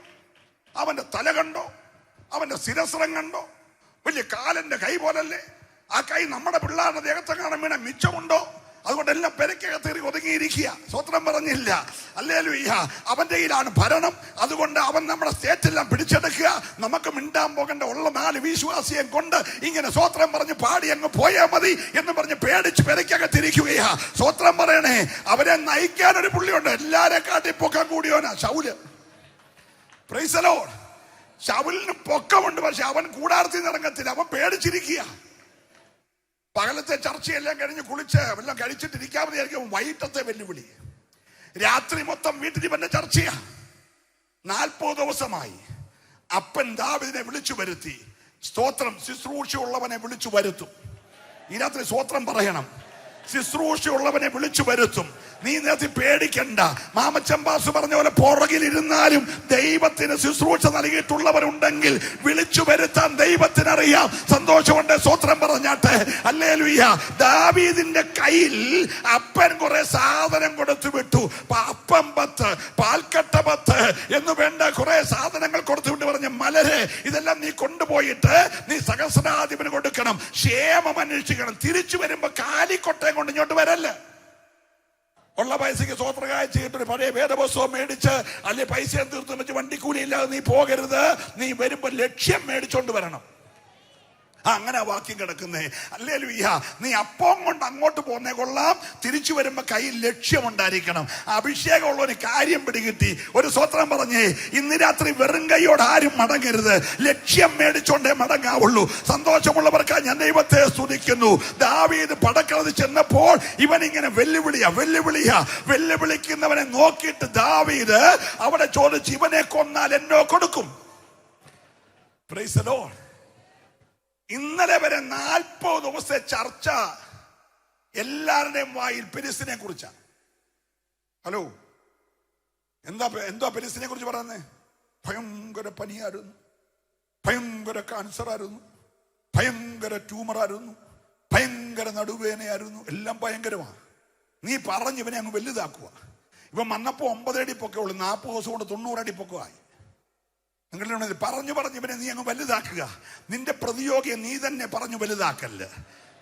അവന്റെ തല കണ്ടോ? അവന്റെ ശിരസ്രം കണ്ടോ? വലിയ കാലന്റെ കൈ പോലല്ലേ? ആ കൈ നമ്മുടെ പിള്ളേരുടെ ദേഹത്തെ കാണാൻ വീണ മിച്ചമുണ്ടോ? അതുകൊണ്ട് എല്ലാം പെരക്കകത്തേറി ഒതുങ്ങിയിരിക്കുക. സ്വത്രം പറഞ്ഞില്ല. ഹല്ലേലൂയ. അവന്റെ കയ്യിലാണ് ഭരണം. അതുകൊണ്ട് അവൻ നമ്മുടെ സ്റ്റേറ്റെല്ലാം പിടിച്ചെടുക്കുക. നമുക്ക് മിണ്ടാൻ പോകേണ്ട ഉള്ള 4 വിശ്വാസിയെ കൊണ്ട് ഇങ്ങനെ സ്വത്രം പറഞ്ഞ് പാടി അങ്ങ് പോയാൽ മതി എന്ന് പറഞ്ഞ് പേടിച്ച് പെരക്കകത്തിരിക്കുകയാ. സ്വത്രം പറയണേ. അവരെ നയിക്കാൻ ഒരു പുള്ളിയുണ്ട്. എല്ലാരെ കാട്ടി പൊക്കം കൂടിയോനാ ശൗല്. Praise the Lord. ശൗലിന് പൊക്കമുണ്ട്, പക്ഷെ അവൻ കൂടാരത്തിൽ നിന്ന് ഇറങ്ങത്തില്ല. അവൻ പേടിച്ചിരിക്കുക. പകലത്തെ ചർച്ചയെല്ലാം കഴിഞ്ഞ് കുളിച്ച് എല്ലാം കഴിച്ചിട്ടിരിക്കാമെന്നായിരിക്കും വൈകിട്ടത്തെ വെല്ലുവിളി. രാത്രി മൊത്തം വീട്ടിൽ ഇവന്റെ ചർച്ചയാ. 40 ദിവസമായി അപ്പൻ ദാവീദിനെ വിളിച്ചു വരുത്തി. സ്തോത്രം. ശുശ്രൂഷയുള്ളവനെ വിളിച്ചു വരുത്തും. ഈ രാത്രി സ്തോത്രം പറയണം. ശുശ്രൂഷയുള്ളവനെ വിളിച്ചു വരുത്തും. നീ നേരത്തെ പേടിക്കണ്ട. മാമച്ചമ്പാസ് പറഞ്ഞ പോലെ പുറകിലിരുന്നാലും ദൈവത്തിന് ശുശ്രൂഷ നൽകിയിട്ടുള്ളവരുണ്ടെങ്കിൽ വിളിച്ചു വരുത്താൻ ദൈവത്തിനറിയാം. സന്തോഷമുണ്ട്. സ്വത്രം പറഞ്ഞാട്ടെ. ഹല്ലേലൂയ. ദാവീദിന്റെ കയ്യിൽ അപ്പൻ കുറെ സാധനം കൊടുത്തു വിട്ടു. അപ്പം 10, പാൽക്കട്ട 10 എന്ന് വേണ്ട കുറെ സാധനങ്ങൾ കൊടുത്തു വിട്ട് പറഞ്ഞ, മലരെ ഇതെല്ലാം നീ കൊണ്ടുപോയിട്ട് നീ സഹസ്രാധിപന് കൊടുക്കണം, ക്ഷേമം അന്വേഷിക്കണം. തിരിച്ചു വരുമ്പോ കാലിക്കൊട്ടയും കൊണ്ട് ഇങ്ങോട്ട് വരല്ല. ഉള്ള പൈസക്ക് സ്വത്രകാഴ്ച ചെയ്തിട്ട് പഴയ വേദപുസ്തകം മേടിച്ച് അല്ലെ പൈസ തീർത്ത് വെച്ച് വണ്ടിക്കൂലി ഇല്ലാതെ നീ പോകരുത്. നീ വരുമ്പോ ലക്ഷ്യം മേടിച്ചോണ്ട് വരണം. അങ്ങനെ വാക്യം കിടക്കുന്നേ. ഹല്ലേലൂയ. നീ അപ്പം കൊണ്ട് അങ്ങോട്ട് പോകുന്നേ കൊള്ളാം, തിരിച്ചു വരുമ്പോ കയ്യിൽ ലക്ഷ്യമുണ്ടായിരിക്കണം. അഭിഷേകം ഉള്ളൊരു കാര്യം പിടികിട്ടി. ഒരു സ്വത്രം പറഞ്ഞേ, ഇന്ന് രാത്രി വെറും കൈയോട് ആരും മടങ്ങരുത്. ലക്ഷ്യം മേടിച്ചോണ്ടേ മടങ്ങാവുള്ളൂ. സന്തോഷമുള്ളവർക്ക് ഞാൻ ദൈവത്തെ സ്തുതിക്കുന്നു. ദാവീദ് പടക്കളത്ത് ചെന്നപ്പോൾ ഇവൻ ഇങ്ങനെ വെല്ലുവിളിക്കുന്നവനെ നോക്കിയിട്ട് ദാവീദ് അവിടെ ചോദിച്ചു, ഇവനെ കൊന്നാൽ എന്നോ കൊടുക്കും. Price the Lord. ഇന്നലെ വരെ 40 ദിവസത്തെ ചർച്ച എല്ലാവരുടെയും വായിൽ പെരിസിനെ കുറിച്ചാ. ഹലോ, എന്താ പെരിസിനെ കുറിച്ച് പറയുന്നത്? ഭയങ്കര പനിയായിരുന്നു, ഭയങ്കര ക്യാൻസർ ആയിരുന്നു, ഭയങ്കര ട്യൂമറായിരുന്നു, ഭയങ്കര നടുവേദനയായിരുന്നു. എല്ലാം ഭയങ്കരമാണ്. നീ പറഞ്ഞ് ഇവനെ അങ്ങ് വലുതാക്കുക. ഇവൻ വന്നപ്പോ 9 അടി പൊക്കെ ഉള്ളു. 40 ദിവസം കൊണ്ട് 90 അടി പൊക്കമായി. നിങ്ങളുടെ പറഞ്ഞു ഇവനെ നീ അങ്ങ് വലുതാക്കുക. നിന്റെ പ്രതിയോഗിയെ നീ തന്നെ പറഞ്ഞു വലുതാക്കല്ല.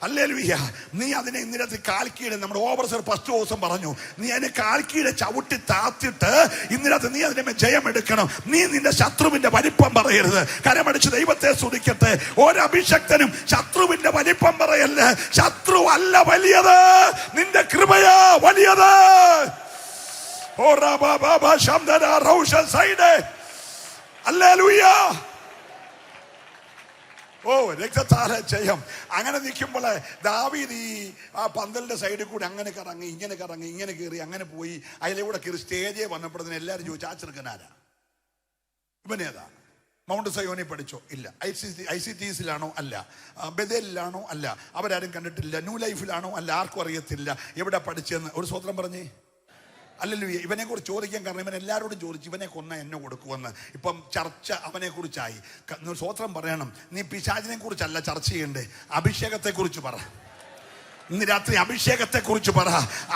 ഹല്ലേലൂയ. നീ അതിനെ ഇന്നലത്തെ കാൽക്കീടെ നമ്മുടെ ഓവർസർ ഫസ്റ്റ് ദിവസം പറഞ്ഞു, നീ അതിനെ കാൽക്കീടെ ചവിട്ടി താത്തിട്ട് ഇന്നലത്തെ നീ അതിനെ ജയമെടുക്കണം. നീ നിന്റെ ശത്രുവിന്റെ വലിപ്പം പറയരുത്. കരമടിച്ച് ദൈവത്തെ സ്തുതിക്കട്ടെ. ഒരഭിഷക്തനും ശത്രുവിന്റെ വലിപ്പം പറയല്ല. ശത്രു അല്ല വലിയത്, നിന്റെ കൃപയാ വലിയത്. ഹല്ലേലൂയ. ഓ, രക്തത്താലെ ജയം. അങ്ങനെ നിൽക്കുമ്പോൾ ദാവീദ് ഈ ആ പന്തലിന്റെ സൈഡിൽ കൂടി അങ്ങനെ കറങ്ങി ഇങ്ങനെ കയറി അങ്ങനെ പോയി. അതിലൂടെ കയറി സ്റ്റേജേ വന്നപ്പോഴത്തേന് എല്ലാവരും ചോദിച്ചു, ആ ചെറുക്കനാരാ, ഇവനേതാ? മൗണ്ട് സയോനി പഠിച്ചോ? ഇല്ല. ICTസിലാണോ? അല്ല. ബെഥേലിലാണോ? അല്ല. അവരാരും കണ്ടിട്ടില്ല. ന്യൂ ലൈഫിലാണോ? അല്ല. ആർക്കും അറിയത്തില്ല. എവിടെ പഠിച്ചെന്ന് ഒരു സ്വത്രം പറഞ്ഞേ. ഹല്ലേലൂയ. ഇവനെ കുറിച്ച് ചോദിക്കാൻ കാരണം ഇവൻ എല്ലാവരോടും ചോദിച്ചു, ഇവനെ കൊന്ന എന്നെ കൊടുക്കുമെന്ന്. ഇപ്പം ചർച്ച അവനെ കുറിച്ചായി. സ്വത്രം പറയണം. നീ പിശാചിനെ കുറിച്ചല്ല ചർച്ച ചെയ്യണ്ടേ, അഭിഷേകത്തെ കുറിച്ച് പറ. ഇന്ന് രാത്രി അഭിഷേകത്തെ കുറിച്ച് പറ.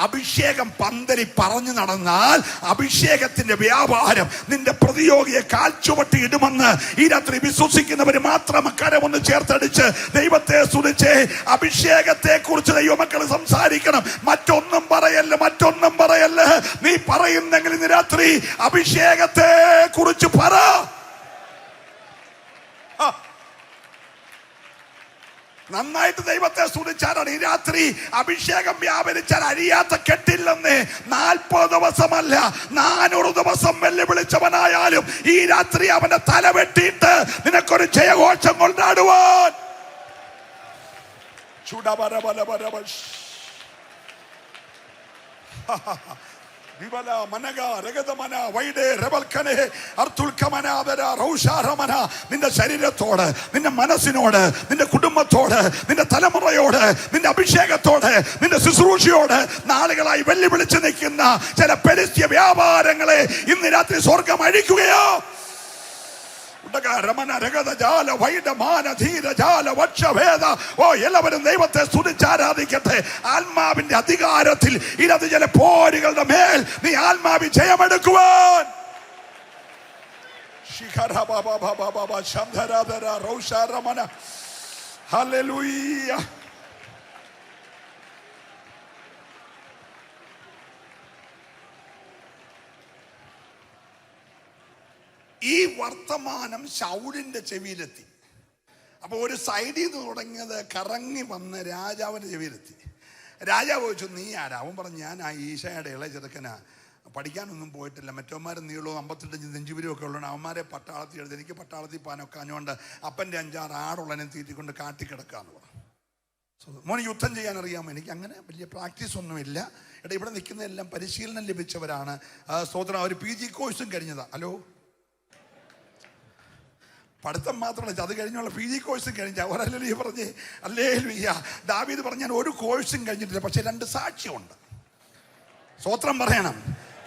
അഭിഷേകം പന്തലി പറഞ്ഞു നടന്നാൽ അഭിഷേകത്തിന്റെ വ്യാപാരം നിന്റെ പ്രതിയോഗിയെ കാൽച്ചുവട്ടി ഇടുമെന്ന് ഈ രാത്രി വിശ്വസിക്കുന്നവര് മാത്രം കരമൊന്ന് ചേർത്തടിച്ച് ദൈവത്തെ സ്തുതിച്ച് അഭിഷേകത്തെ കുറിച്ച് ദൈവമക്കൾ സംസാരിക്കണം. മറ്റൊന്നും പറയല്ല. നീ പറയുന്നെങ്കിൽ ഇന്ന് രാത്രി അഭിഷേകത്തെ കുറിച്ച് പറ. നന്നായിട്ട് ദൈവത്തെ സ്തുതിച്ചാലാണ് ഈ രാത്രി അഭിഷേകം വ്യാപരിച്ചാൽ അഴിയാത്ത കെട്ടില്ലെന്ന്. 40 ദിവസമല്ല 400 ദിവസം വെല്ലുവിളിച്ചവനായാലും ഈ രാത്രി അവന്റെ തല വെട്ടിയിട്ട് നിനക്കൊരു ജയഘോഷം കൊണ്ടാടുവാൻ. നിന്റെ ശരീരത്തോട്, നിന്റെ മനസ്സിനോട്, നിന്റെ കുടുംബത്തോട്, നിന്റെ തലമുറയോട്, നിന്റെ അഭിഷേകത്തോട്, നിന്റെ ശുശ്രൂഷയോട് നാളുകളായി വെല്ലുവിളിച്ച് നിൽക്കുന്ന ചില പെരിസ്യ വ്യാപാരങ്ങളെ ഇന്ന് രാത്രി സ്വർഗം അഴിക്കുകയോ. എല്ലാവരും ദൈവത്തെ സ്തുതിച്ചാരാധിക്കട്ടെ. ആത്മാവിന്റെ അധികാരത്തിൽ ഇരത് ചില പോരുകളുടെ മേൽ നീ ആത്മാവി ജയമെടുക്കുവാൻ. ഹല്ലേലൂയ. ഈ വർത്തമാനം ശൗലിന്റെ ചെവിയിലെത്തി. അപ്പൊ ഒരു സൈഡിൽ നിന്ന് തുടങ്ങിയത് കറങ്ങി വന്ന് രാജാവിന്റെ ചെവിയിലെത്തി. രാജാവ് ചോദിച്ചു, നീ ആരാ? അവൻ പറഞ്ഞു, ഞാൻ ആ ഈശയുടെ ഇളയ ചെറുക്കനാ, പഠിക്കാനൊന്നും പോയിട്ടില്ല, മറ്റവന്മാരും നീളവും 55 നെഞ്ചുവിരും ഒക്കെ ഉള്ളതാണ്, അവന്മാരെ പട്ടാളത്തിൽ എഴുതി, എനിക്ക് പട്ടാളത്തിൽ പാനൊക്കെ അഞ്ഞുകൊണ്ട് അപ്പൻ്റെ 5-6 ആടുള്ളനെ തീറ്റിക്കൊണ്ട് കാട്ടിക്കിടക്കാന്ന് പറഞ്ഞു. മോന് യുദ്ധം ചെയ്യാൻ അറിയാമോ? എനിക്ക് അങ്ങനെ വലിയ പ്രാക്ടീസ് ഒന്നുമില്ല. എടാ, ഇവിടെ നിൽക്കുന്നതെല്ലാം പരിശീലനം ലഭിച്ചവരാണ്. സ്തോത്രം, ഒരു PG കോഴ്സും കഴിഞ്ഞതാ. ഹലോ, പഠിത്തം മാത്രമല്ല, അത് കഴിഞ്ഞുള്ള PG കോഴ്സും കഴിഞ്ഞ ഒരല്ലേ പറഞ്ഞേ. ഹല്ലേലൂയ. ദാവീദ് പറഞ്ഞു, ഞാൻ ഒരു കോഴ്സും കഴിഞ്ഞിട്ടില്ല, പക്ഷെ 2 സാക്ഷ്യമുണ്ട്. സ്തോത്രം പറയണം.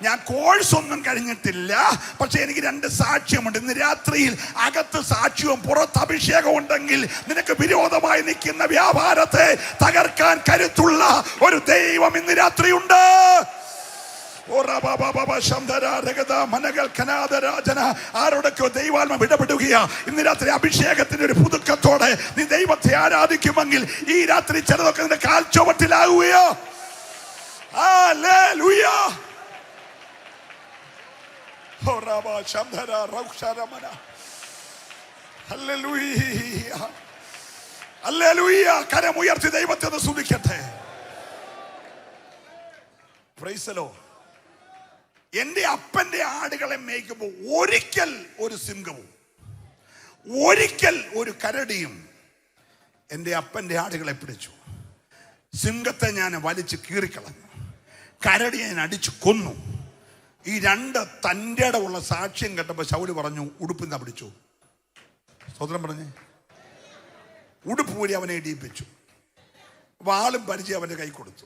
ഞാൻ കോഴ്സ് ഒന്നും കഴിഞ്ഞിട്ടില്ല, പക്ഷെ എനിക്ക് 2 സാക്ഷ്യമുണ്ട്. ഇന്ന് രാത്രിയിൽ അകത്ത് സാക്ഷ്യവും പുറത്ത് അഭിഷേകം ഉണ്ടെങ്കിൽ നിനക്ക് വിരോധമായി നിൽക്കുന്ന വ്യാപാരത്തെ തകർക്കാൻ കരുത്തുള്ള ഒരു ദൈവം ഇന്ന് രാത്രിയുണ്ട്. ആരോടൊക്കെ ദൈവാത്മ ഇടപെടുകയാ. ഇന്ന് രാത്രി അഭിഷേകത്തിന്റെ ഒരു പുതുക്കത്തോടെ നീ ദൈവത്തെ ആരാധിക്കുമെങ്കിൽ ഈ രാത്രി ചിലതൊക്കെ നിന്റെ കാൽ ചുവട്ടിലാവുകയോ. ഹല്ലേലൂയ. ഹല്ലേലൂയ. കരമുയർത്തി ദൈവത്തെ ഒന്ന് സ്തുതിക്കട്ടെ. Praise the Lord. എന്റെ അപ്പന്റെ ആടുകളെ മേയ്ക്കുമ്പോൾ ഒരിക്കൽ ഒരു സിംഹവും ഒരിക്കൽ ഒരു കരടിയും എൻ്റെ അപ്പന്റെ ആടുകളെ പിടിച്ചു. സിംഹത്തെ ഞാൻ വലിച്ച് കീറിക്കളഞ്ഞു, കരടിയെ ഞാൻ അടിച്ചു കൊന്നു. ഈ 2 തൻ്റെ ഇടമുള്ള സാക്ഷ്യം കേട്ടപ്പോൾ ശൗല് പറഞ്ഞു, ഉടുപ്പിന്ന് പിടിച്ചു. സ്വതന്ത്രം പറഞ്ഞേ. ഉടുപ്പ് കൂടി അവനെ ഇടിയിപ്പിച്ചു, വാളും പരിചയം അവൻ്റെ കൈ കൊടുത്തു.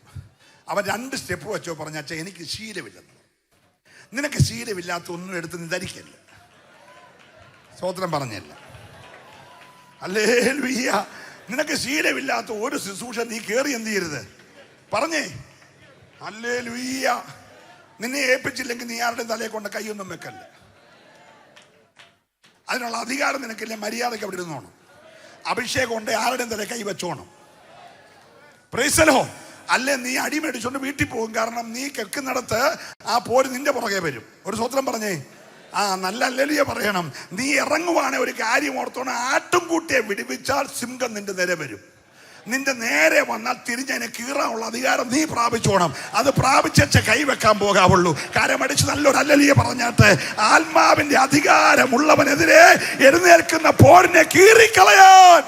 അവൻ 2 സ്റ്റെപ്പ് വെച്ചോ പറഞ്ഞ, അച്ഛാ എനിക്ക് ശീലമില്ലെന്ന്. നിനക്ക് ശീലമില്ലാത്ത ഒന്നും എടുത്ത് നീ ധരിക്കല്ല. സ്വതന്ത്രം പറഞ്ഞല്ല. ഹല്ലേലൂയ. നിനക്ക് ശീലമില്ലാത്ത ഒരു ശുശ്രൂഷ നീ കയറി എന്ത് ചെയ്യരുത് പറഞ്ഞേ. ഹല്ലേലൂയ. നിന്നെ ഏൽപ്പിച്ചില്ലെങ്കിൽ നീ ആരുടെ തലയെ കൊണ്ട് കൈയൊന്നും വെക്കല്ല. അതിനുള്ള അധികാരം നിനക്കില്ല. മര്യാദയ്ക്ക് അവിടെ ഇരുന്നോണം. അഭിഷേകം ഉണ്ട്, ആരുടെയും തലയെ കൈ വെച്ചോണം. Price the Lord. അല്ലേ നീ അടിമേടിച്ചോണ്ട് വീട്ടിൽ പോകും. കാരണം നീ കേൾക്കുന്നിടത്ത് ആ പോര് നിന്റെ പുറകെ വരും. ഒരു സ്വത്രം പറഞ്ഞേ. നല്ല ഹല്ലേലൂയ പറയണം. നീ ഇറങ്ങുവാണെ ഒരു കാര്യം ഓർത്തോണം, ആട്ടുംകൂട്ടിയെ വിടുവിച്ചാൽ സിംഹം നിന്റെ നേരെ വരും. നിന്റെ നേരെ വന്നാൽ തിരിഞ്ഞതിനെ കീറാനുള്ള അധികാരം നീ പ്രാപിച്ചോണം. അത് പ്രാപിച്ചേ കൈവെക്കാൻ പോകാവുള്ളൂ. കരമടിച്ച് നല്ലൊരു ഹല്ലേലൂയ പറഞ്ഞാട്ട് ആത്മാവിന്റെ അധികാരമുള്ളവനെതിരെ എഴുന്നേൽക്കുന്ന പോരിനെ കീറിക്കളയാൻ.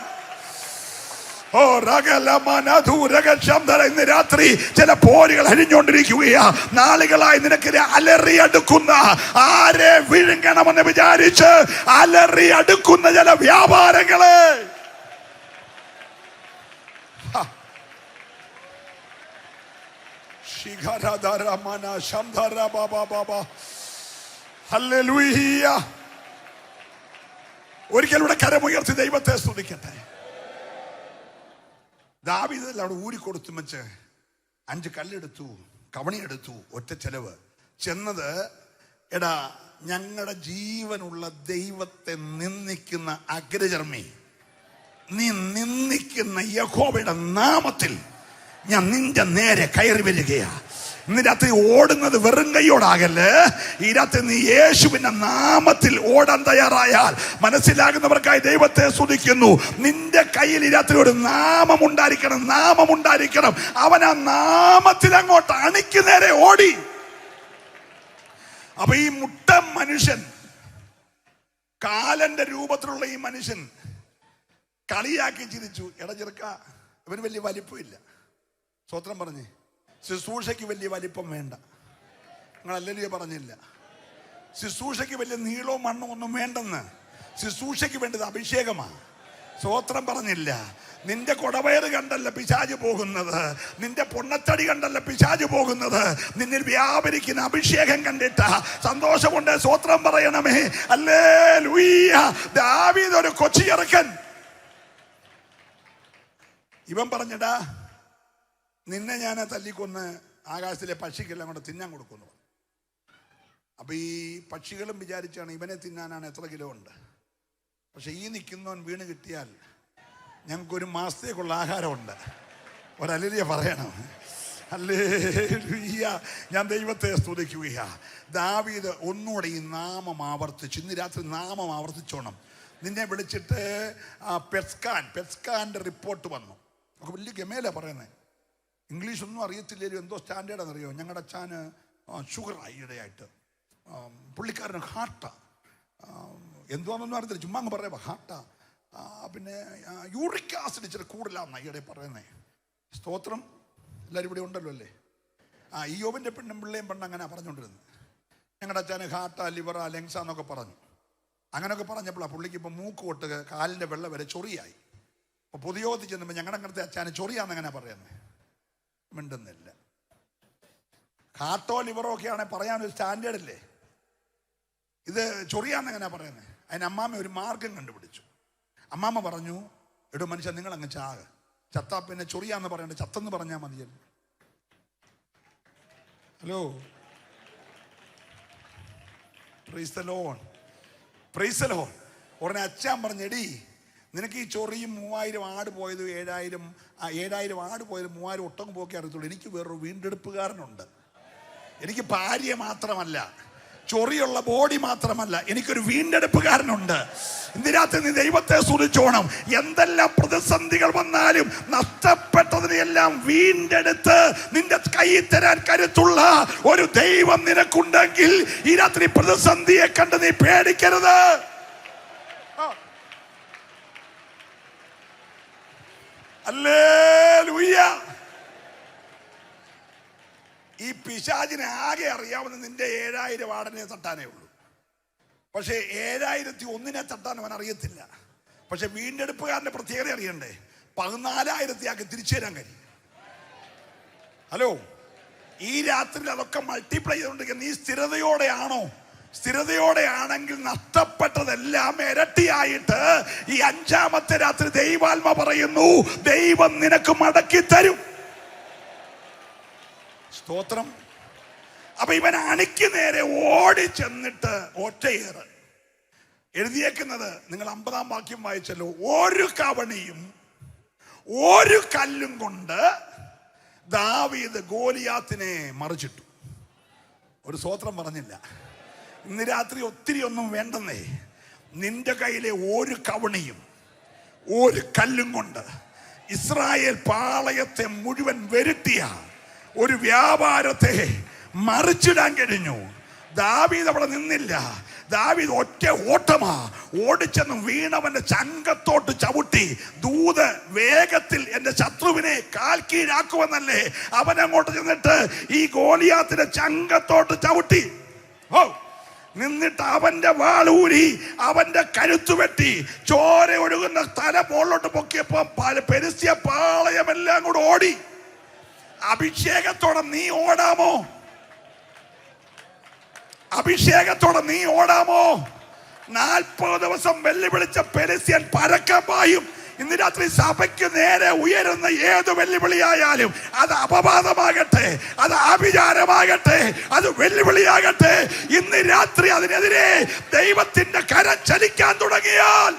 ഇന്ന് രാത്രി ചില പോരുകൾ അരിഞ്ഞുകൊണ്ടിരിക്കുകയാ. നാളുകളായി നിനക്ക് അലറി അടുക്കുന്ന, ആരെ വിഴുങ്ങണമെന്ന് വിചാരിച്ച് അലറി അടുക്കുന്ന ചില വ്യാപാരങ്ങളെ ഒരിക്കലൂടെ കരമുയർത്തി ദൈവത്തെ സ്തുതിക്കട്ടെ. ദാവീദ് അവിടെ ഊരിക്കൊടുത്തു വെച്ച് 5 കല്ലെടുത്തു, കവണിയെടുത്തു, ഒറ്റ ചെലവ്. ചെന്നത്, എടാ ഞങ്ങളുടെ ജീവനുള്ള ദൈവത്തെ നിന്ദിക്കുന്ന അഗ്രചർമ്മി, നീ നിന്ദിക്കുന്ന യഹോവയുടെ നാമത്തിൽ ഞാൻ നിന്റെ നേരെ കയറി വരികയാ. ഇന്ന് രാത്രി ഓടുന്നത് വെറും കൈയോടാകല്ലേ. ഈ രാത്രി നീ യേശുവിന്റെ നാമത്തിൽ ഓടാൻ തയ്യാറായാൽ, മനസ്സിലാകുന്നവർക്കായി ദൈവത്തെ സ്തുതിക്കുന്നു. നിന്റെ കയ്യിൽ ഈ രാത്രി ഒരു നാമം ഉണ്ടായിരിക്കണം, നാമം ഉണ്ടായിരിക്കണം. അവൻ ആ നാമത്തിൽ അങ്ങോട്ട് അണിക്ക് നേരെ ഓടി. അപ്പൊ ഈ മുട്ട മനുഷ്യൻ, കാലന്റെ രൂപത്തിലുള്ള ഈ മനുഷ്യൻ കളിയാക്കി ചിരിച്ചു. എടാ ചെറുക്ക, ഇവന് വലിയ വലിപ്പമില്ല. സ്വത്രം പറഞ്ഞേ. ശുശ്രൂഷയ്ക്ക് വലിയ വലിപ്പം വേണ്ട. നിങ്ങൾ ഹല്ലേലൂയ പറഞ്ഞില്ല. ശുശ്രൂഷയ്ക്ക് വലിയ നീളവും മണ്ണും ഒന്നും വേണ്ടെന്ന്. ശുശ്രൂഷയ്ക്ക് വേണ്ടത് അഭിഷേകമാണ്. സ്വത്രം പറഞ്ഞില്ല. നിന്റെ കൊടവയറ് കണ്ടല്ല പിശാച് പോകുന്നത്, നിന്റെ പൊണ്ണത്തടി കണ്ടല്ല പിശാച് പോകുന്നത്. നിന്നിൽ വ്യാപരിക്കുന്ന അഭിഷേകം കണ്ടിട്ടാ സന്തോഷമുണ്ട്. സ്വത്രം പറയണമേ. ഹല്ലേലൂയ. ദാവീദ് ഒരു കൊച്ചി ചെറുക്കൻ. ഇവൻ പറഞ്ഞടാ, നിന്നെ ഞാൻ തല്ലിക്കൊന്ന് ആകാശത്തിലെ പക്ഷിക്കെല്ലാം കൂടെ തിന്നാൻ കൊടുക്കുന്നു. അപ്പം ഈ പക്ഷികളും വിചാരിച്ചാണ് ഇവനെ തിന്നാനാണ് എത്ര കിലോ ഉണ്ട്. പക്ഷെ ഈ നിൽക്കുന്നവൻ വീണ് കിട്ടിയാൽ ഞങ്ങൾക്കൊരു മാസത്തേക്കുള്ള ആഹാരമുണ്ട്. ഒരല്ലേലൂയ പറയണം. ഹല്ലേലൂയ. ഞാൻ ദൈവത്തെ സ്തുതിക്കുകയാ. ദാവീദ് ഒന്നുകൂടെ ഈ നാമം ആവർത്തിച്ചു. ഇന്ന് രാത്രി നാമം ആവർത്തിച്ചോണം. നിന്നെ വിളിച്ചിട്ട് പെസ്കാൻ്റെ റിപ്പോർട്ട് വന്നു. നമുക്ക് വലിയ ഗമേല പറയുന്നത്. ഇംഗ്ലീഷ് ഒന്നും അറിയത്തില്ലേലും എന്തോ സ്റ്റാൻഡേർഡാണെന്നറിയോ. ഞങ്ങളുടെ അച്ഛന് ഷുഗറായി ഇടയായിട്ട്, പുള്ളിക്കാരന് ഹാർട്ടാ, എന്തുവാണെന്നൊന്നും അറിയത്തില്ല, ചുമ്മാ അങ്ങ് പറയാ ഹാർട്ടാ. പിന്നെ യൂറിക് ആസിഡ് ഇച്ചിരി കൂടുതലാണെന്നാണ് ഈയിടെ പറയുന്നത്. സ്തോത്രം. എല്ലാവരും ഇവിടെ ഉണ്ടല്ലോ അല്ലേ. ഇയ്യോബിൻ്റെ പെണ്ണും പിള്ളേയും പെണ്ണ് അങ്ങനെ പറഞ്ഞുകൊണ്ടിരുന്നത്. ഞങ്ങളുടെ അച്ഛന് ഹാർട്ടാ, ലിവറാ, ലെങ്സാ എന്നൊക്കെ പറഞ്ഞു. അങ്ങനെയൊക്കെ പറഞ്ഞപ്പോഴാണ് പുള്ളിക്ക് ഇപ്പം മൂക്ക് തൊട്ട് കാലിൻ്റെ വെള്ളം വരെ ചൊറിയായി. അപ്പോൾ പൊതുയോഗത്തിൽ ചെന്നപ്പോൾ ഞങ്ങളുടെ അങ്ങനത്തെ അച്ഛന് ചൊറിയാന്ന് എങ്ങനെ പറയുന്നത്? മിണ്ടുന്നില്ല. ഹാർട്ടോ ലിവറോ ഒക്കെ ആണെങ്കിൽ പറയാനൊരു സ്റ്റാൻഡേർഡ് ഇല്ലേ. ഇത് ചൊറിയാന്ന് എങ്ങനെ പറയുന്നത്? അതിന് അമ്മാമ്മ ഒരു മാർഗം കണ്ടുപിടിച്ചു. അമ്മാമ്മ പറഞ്ഞു, എടോ മനുഷ്യൻ നിങ്ങളങ്ങ് ചാക, ചത്താ പിന്നെ ചൊറിയാന്ന് പറയണ്ട, ചത്തെന്ന് പറഞ്ഞാൽ മതിയല്ലോ. Hello, price the Lord, price the Lord. ഉടനെ അച്ഛൻ പറഞ്ഞെടി, നിനക്ക് ഈ ചൊറിയും 3000 ആട് പോയത് 7000 ആട് പോയത് 3000 ഒട്ടകം പോക്കി അറിയത്തുള്ളൂ. എനിക്ക് വേറൊരു വീണ്ടെടുപ്പുകാരനുണ്ട്. എനിക്ക് ഭാര്യ മാത്രമല്ല, ചൊറിയുള്ള ബോഡി മാത്രമല്ല, എനിക്കൊരു വീണ്ടെടുപ്പുകാരനുണ്ട്. ഇന്ന് രാത്രി നീ ദൈവത്തെ സ്തുതിച്ചോണം. എന്തെല്ലാം പ്രതിസന്ധികൾ വന്നാലും നഷ്ടപ്പെട്ടതിനെല്ലാം വീണ്ടെടുത്ത് നിന്റെ കയ്യിൽ തരാൻ കരുത്തുള്ള ഒരു ദൈവം നിനക്കുണ്ടെങ്കിൽ ഈ രാത്രി പ്രതിസന്ധിയെ കണ്ട് നീ പേടിക്കരുത്. ഹല്ലേലൂയ. ഈ പിശാചിനെ ആകെ അറിയാവുന്ന നിന്റെ 7000 ആടിനെ തട്ടാനേ ഉള്ളൂ. പക്ഷേ 7001 തട്ടാൻ അവൻ അറിയത്തില്ല. പക്ഷെ വീണ്ടെടുപ്പുകാരന്റെ പ്രത്യേകത അറിയണ്ടേ? 14000 ആക്കി തിരിച്ചു തരാൻ കഴിയും. ഹലോ, ഈ രാത്രിയിൽ അതൊക്കെ മൾട്ടിപ്ലൈ ചെയ്തുകൊണ്ടിരിക്കുക. നീ സ്ഥിരതയോടെയാണോ? സ്ഥിരതയോടെയാണെങ്കിൽ നഷ്ടപ്പെട്ടതെല്ലാം ഇരട്ടിയായിട്ട് ഈ 5-ാമത്തെ രാത്രി ദൈവാത്മ പറയുന്നു, ദൈവം നിനക്ക് മടക്കി തരും. സ്തോത്രം. അപ്പൊ ഇവൻ അണിക്ക് നേരെ ഓടി ചെന്നിട്ട് ഒറ്റയേറ്. എഴുതിയേക്കുന്നത് നിങ്ങൾ 50-ാം വാക്യം വായിച്ചല്ലോ. ഒരു കവണിയും ഒരു കല്ലും കൊണ്ട് ദാവീദ് ഗോലിയാത്തിനെ മറിച്ചിട്ടു. ഒരു സ്തോത്രം പറഞ്ഞില്ല. ഇന്ന് രാത്രി ഒത്തിരി ഒന്നും വേണ്ടെന്നേ. നിന്റെ കയ്യിലെ ഒരു കവണിയും ഒരു കല്ലും കൊണ്ട് ഇസ്രായേൽ പാളയത്തെ മുഴുവൻ വരുത്തിയ ഒരു വ്യാപാരത്തെ മറിച്ചിടാൻ കഴിഞ്ഞു. ദാവീദ് അവിടെ നിന്നില്ല. ദാവീദ് ഒറ്റ ഓട്ടമാ. ഓടിച്ചെന്ന് വീണവന്റെ ചങ്കത്തോട്ട് ചവിട്ടി. ദൂത് വേഗത്തിൽ എന്റെ ശത്രുവിനെ കാൽ കീഴാക്കുവെന്നല്ലേ അവനങ്ങോട്ട് ചെന്നിട്ട് ഈ ഗോലിയാത്തിന്റെ ചങ്കത്തോട്ട് ചവിട്ടി. ഓ, നിന്നിട്ട് അവന്റെ വാളൂരി അവന്റെ കഴുത്തു വെട്ടി. ചോര ഒഴുകുന്ന തല മുകളിലോട്ട് പൊക്കിയപ്പോ പെരിസ്യ പാളയമെല്ലാം കൂടെ ഓടി. അഭിഷേകത്തോടെ നീ ഓടാമോ? അഭിഷേകത്തോടെ നീ ഓടാമോ? 40 ദിവസം വെല്ലുവിളിച്ച പെരിസ്യൻ പരക്കം പായും. ഇന്ന് രാത്രി സഭയ്ക്ക് നേരെ ഉയരുന്ന ഏത് വെല്ലുവിളിയായാലും, അത് അപവാദമാകട്ടെ, അത് ആഭിചാരമാകട്ടെ, അത് വെല്ലുവിളിയാകട്ടെ, ഇന്ന് രാത്രി അതിനെതിരെ ദൈവത്തിന്റെ കരം ചലിക്കാൻ തുടങ്ങിയാൽ,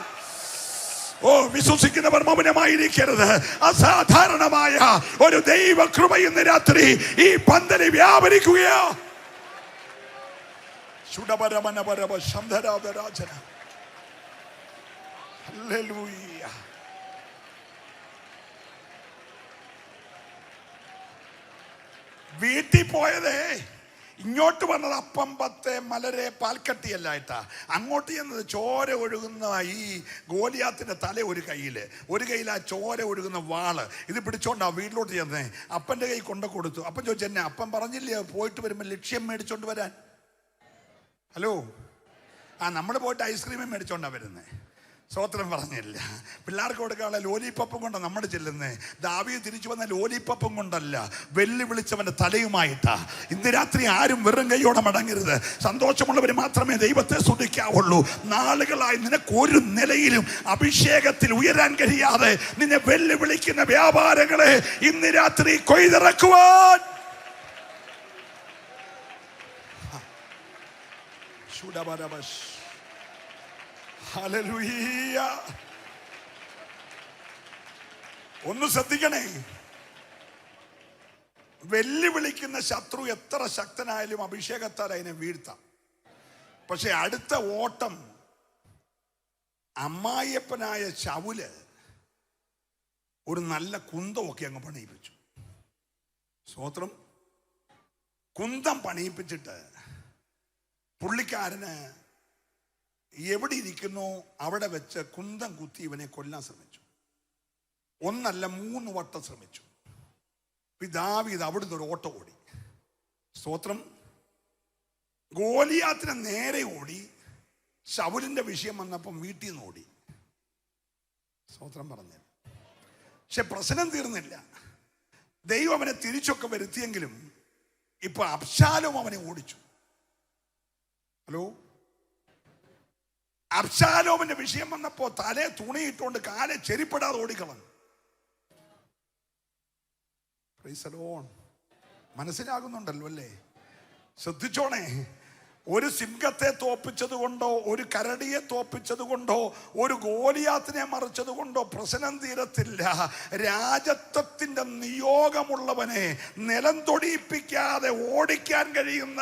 ഓ, വിശ്വസിക്കുന്നവർ മൗനമായിരിക്കരുത്. അസാധാരണമായ ഒരു ദൈവ കൃപ ഇന്ന് രാത്രി ഈ പന്തലിൽ വ്യാപരിക്കുകയാ. വീട്ടിൽ പോയതേ, ഇങ്ങോട്ട് വന്നത് അപ്പം പത്ത് മലരെ പാൽക്കട്ടിയല്ലായിട്ടാ. അങ്ങോട്ട് ചെന്നത് ചോര ഒഴുകുന്ന ഈ ഗോലിയാത്തിന്റെ തല ഒരു കയ്യിൽ ആ ചോര ഒഴുകുന്ന വാള് ഇത് പിടിച്ചോണ്ടാ വീട്ടിലോട്ട് ചെന്നേ. അപ്പന്റെ കൈ കൊണ്ട കൊടുത്തു. അപ്പൻ ചോദിച്ചു, എന്നെ അപ്പൻ പറഞ്ഞില്ലേ പോയിട്ട് വരുമ്പോ ലക്ഷ്യം മേടിച്ചോണ്ട് വരാൻ? ഹലോ, നമ്മൾ പോയിട്ട് ഐസ്ക്രീമും മേടിച്ചോണ്ടാ വരുന്നേ. സ്തോത്രം പറഞ്ഞില്ല. പിള്ളേർക്ക് കൊടുക്കാനുള്ള ലോലിപ്പപ്പും കൊണ്ടാണ് നമ്മൾ ചെല്ലുന്നേ. ദാവീദ് തിരിച്ചു വന്ന ലോലിപ്പപ്പും കൊണ്ടല്ല, വെല്ലുവിളിച്ചവന്റെ തലയുമായിട്ടാ. ഇന്ന് രാത്രി ആരും വെറും കൈയോടെ മടങ്ങരുത്. സന്തോഷമുള്ളവർ മാത്രമേ ദൈവത്തെ സ്തുതിക്കാവുള്ളൂ. നാളുകളായി നിനക്ക് ഒരു നിലയിലും അഭിഷേകത്തിൽ ഉയരാൻ കഴിയാതെ നിന്നെ വെല്ലുവിളിക്കുന്ന വ്യാപാരങ്ങളെ ഇന്ന് രാത്രി കൊയ്തിറക്കുവാൻ ഹല്ലേലൂയ. ഒന്ന് ശ്രദ്ധിക്കണേ, വെല്ലുവിളിക്കുന്ന ശത്രു എത്ര ശക്തനായാലും അഭിഷേകത്താൽ അതിനെ വീഴ്ത്താം. പക്ഷെ അടുത്ത ഓട്ടം അമ്മായിയപ്പനായ ശൗല് ഒരു നല്ല കുന്തമൊക്കെ അങ്ങ് പണിയിപ്പിച്ചു. സ്തോത്രം. കുന്തം പണിയിപ്പിച്ചിട്ട് പുള്ളിക്കാരന് എവിടെ ഇരിക്കുന്നു അവിടെ വെച്ച് കുന്തം കുത്തി ഇവനെ കൊല്ലാൻ ശ്രമിച്ചു. ഒന്നല്ല 3 വട്ടം ശ്രമിച്ചു. ദാവീദ് അവിടുന്ന് ഒരു ഓട്ടം ഓടി. സ്തോത്രം. ഗോലിയാത്തിനെ നേരെ ഓടി. ശൗലിന്റെ വിഷയം വന്നപ്പം വീട്ടിൽ നിന്ന് ഓടി. സ്തോത്രം പറഞ്ഞു. പക്ഷെ പ്രശ്നം തീർന്നില്ല. ദൈവം അവനെ തിരിച്ചൊക്കെ വരുത്തിയെങ്കിലും ഇപ്പൊ അബ്ശാലോം അവനെ ഓടിച്ചു. ഹലോ. അബ്ശാലോമിന്റെ വിഷയം വന്നപ്പോ തലേ തുണിയിട്ടുകൊണ്ട് കാലെ ചെരിപ്പെടാതെ ഓടിക്കളഞ്ഞു. മനസ്സിലാകുന്നുണ്ടല്ലോ അല്ലേ? ശ്രദ്ധിച്ചോണേ. ഒരു സിംഹത്തെ തോപ്പിച്ചത് കൊണ്ടോ, ഒരു കരടിയെ തോപ്പിച്ചത് കൊണ്ടോ, ഒരു ഗോലിയാത്തിനെ മറിച്ചത് കൊണ്ടോ പ്രശ്നം തീരത്തില്ല. രാജത്വത്തിന്റെ നിയോഗമുള്ളവനെ നിലം തൊടിയിപ്പിക്കാതെ ഓടിക്കാൻ കഴിയുന്ന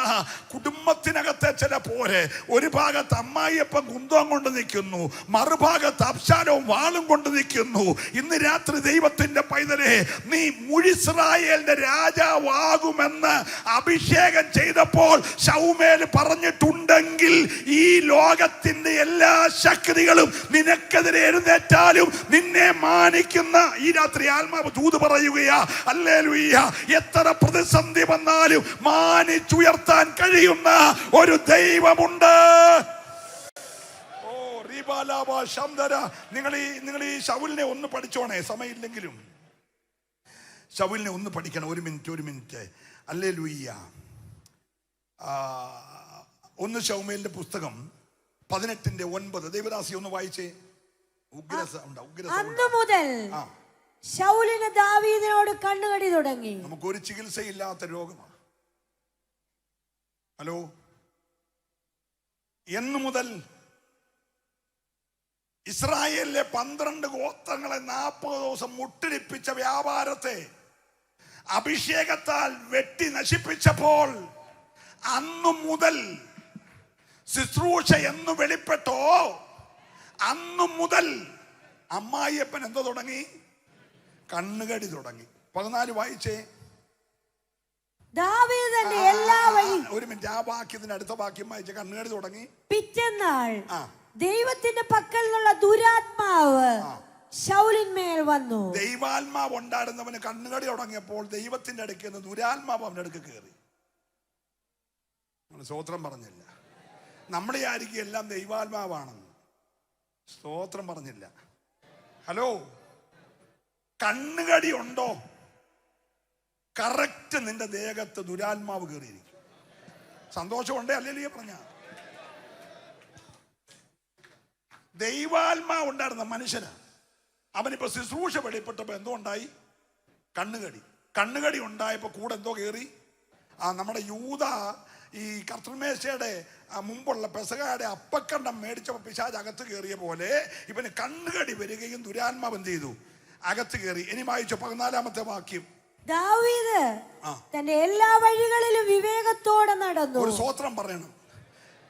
കുടുംബത്തിനകത്തെ ചില പോരെ. ഒരു ഭാഗത്ത് അമ്മായിയപ്പൻ കുന്തം കൊണ്ട് നിൽക്കുന്നു, മറുഭാഗത്ത് അബ്ശാലോം വാളും കൊണ്ട് നിൽക്കുന്നു. ഇന്ന് രാത്രി ദൈവത്തിന്റെ പൈതലെ, നീ മുഴിസ്രായേലിന്റെ രാജാവാകുമെന്ന് അഭിഷേകം ചെയ്തപ്പോൾ ശൗമേൽ പറഞ്ഞിട്ടുണ്ടെങ്കിൽ ഈ ലോകത്തിന്റെ എല്ലാ ശക്തികളും നിനക്കെതിരെ എഴുന്നേറ്റാലും നിന്നെ മാനിക്കുന്ന ഈ രാത്രി ആത്മാവ് ദൂത് പറയുകയാ. ഹല്ലേലൂയ. എത്ര പ്രതിസന്ധി വന്നാലും മാനിച്ചുയർത്താൻ കഴിയുന്ന ഒരു ദൈവമുണ്ട്. ഓ റിബാലാബ ശംദര. നിങ്ങൾ ഈ ശൗലിനെ ഒന്ന് പഠിച്ചോണേ, സമയമില്ലെങ്കിലും ശൗലിനെ ഒന്ന് പഠിക്കണം. ഒരു മിനിറ്റ്. ഹല്ലേലൂയ. 1 ശമൂവേലിന്റെ പുസ്തകം 18:9. ദേവദാസി ഒന്ന് വായിച്ചേ. അന്നു മുതൽ ശൗലിന് ദാവീദിനോട് കണ്ണുകടി തുടങ്ങി. നമുക്കൊരു ചികിത്സയില്ലാത്ത രോഗമാണ്. ഹലോ. എന്നു മുതൽ ഇസ്രായേലിലെ 12 ഗോത്രങ്ങളെ 40 ദിവസം മുട്ടിടിപ്പിച്ച വ്യാപാരത്തെ അഭിഷേകത്താൽ വെട്ടി നശിപ്പിച്ചപ്പോൾ അന്നു മുതൽ ശുശ്രൂഷ എന്ന് വെളിപ്പെട്ടോ അന്നു മുതൽ അമ്മായിയപ്പൻ എന്തോ തുടങ്ങി? കണ്ണുകടി തുടങ്ങി. 14 വായിച്ചേ. ദാവീദിന്റെ എല്ലാ വഴി. ഒരു മിനിറ്റ്, ആ വാക്യത്തിന് അടുത്ത വാക്യം വായിച്ചേ. കണ്ണുകടി തുടങ്ങി. പിറ്റന്നാൾ ദൈവത്തിന്റെ പക്കൽ നിന്നുള്ള ദുരാത്മാവ് ശൗലിന്മേൽ വന്നു. ദൈവാത്മാവ് ഉണ്ടായിരുന്നവന് കണ്ണുകടി തുടങ്ങിയപ്പോൾ ദൈവത്തിന്റെ അടുക്കൽ നിന്ന് ദുരാത്മാവ് അവന്റെ അടുക്ക് കയറി. സ്തോത്രം പറഞ്ഞില്ല. നമ്മളെ ആയിരിക്കും എല്ലാം ദൈവാത്മാവാണെന്ന്. സ്തോത്രം പറഞ്ഞില്ല. ഹലോ. കണ്ണുകടി ഉണ്ടോ? കറക്റ്റ് നിന്റെ ദേഹത്ത് ദുരാത്മാവ് കയറിയിരിക്കും. സന്തോഷമുണ്ടേ? അല്ലേ പറഞ്ഞ ദൈവാത്മാവ് ഉണ്ടായിരുന്ന മനുഷ്യനാണ്. അവനിപ്പോ ശുശ്രൂഷ വെളിപ്പെട്ടപ്പോ എന്തോ ഉണ്ടായി? കണ്ണുകടി ഉണ്ടായപ്പോ കൂടെ എന്തോ കയറി? നമ്മുടെ യൂദ ഈ കർത്തൃമേശയുടെ മുമ്പുള്ള പെസകയുടെ അപ്പക്കണ്ടം മേടിച്ചപ്പോൾ പിശാച് അകത്ത് കയറിയ പോലെ ഇവന് കണ്ണുകടി വരികയും ദുരാത്മാവ് എന്ത് ചെയ്തു? അകത്ത് കയറി. ഇനി വായിച്ചോ 14-ാമത്തെ വാക്യം. ദാവീദ് തന്റെ എല്ലാ വഴികളിലും വിവേകത്തോടെ നടന്നു. ഒരു സ്തോത്രം പറയണം.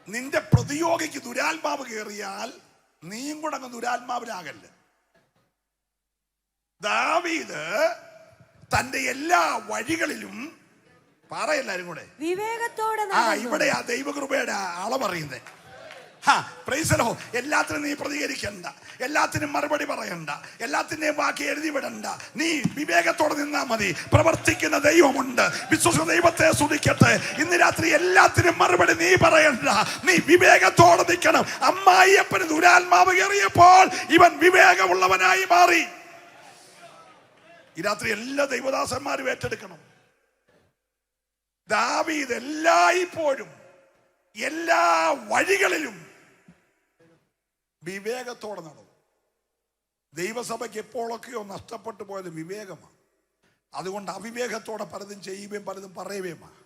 നിന്റെ പ്രതിയോഗിക്ക് ദുരാത്മാവ് കയറിയാൽ നീയും കൂടെ അങ്ങ് ദുരാത്മാവിനാകല്ലേ. ദാവീദ് തന്റെ എല്ലാ വഴികളിലും പറയെല്ലാരും കൂടെ വിവേകത്തോടെ ഇവിടെ ആ ദൈവകൃപയുടെ അളവറിയുന്നേ. എല്ലാത്തിനും നീ പ്രതികരിക്കണ്ട, എല്ലാത്തിനും മറുപടി പറയണ്ട, എല്ലാത്തിനെയും ബാക്കി എഴുതി വിടണ്ട. നീ വിവേകത്തോടെ നിന്നാ മതി. പ്രവർത്തിക്കുന്ന ദൈവമുണ്ട്. വിശ്വസ ദൈവത്തെ സ്തുതിക്കട്ടെ. ഇന്ന് രാത്രി എല്ലാത്തിനും മറുപടി നീ പറയണ്ട, നീ വിവേകത്തോടെ നിൽക്കണം. അമ്മായിയപ്പന് ദുരാത്മാവ് കയറിയപ്പോൾ ഇവൻ വിവേകമുള്ളവനായി മാറി. ഈ രാത്രി എല്ലാ ദൈവദാസന്മാരും ഏറ്റെടുക്കണം. ദാവീദ് എല്ലായ്പ്പോഴും എല്ലാ വഴികളിലും വിവേകത്തോടെ നടന്നു. ദൈവസഭയ്ക്ക് എപ്പോഴൊക്കെയോ നഷ്ടപ്പെട്ടു പോയത് വിവേകമാണ്. അതുകൊണ്ട് അവിവേകത്തോടെ പലതും ചെയ്യുകയും പലതും പറയുകയുമാണ്.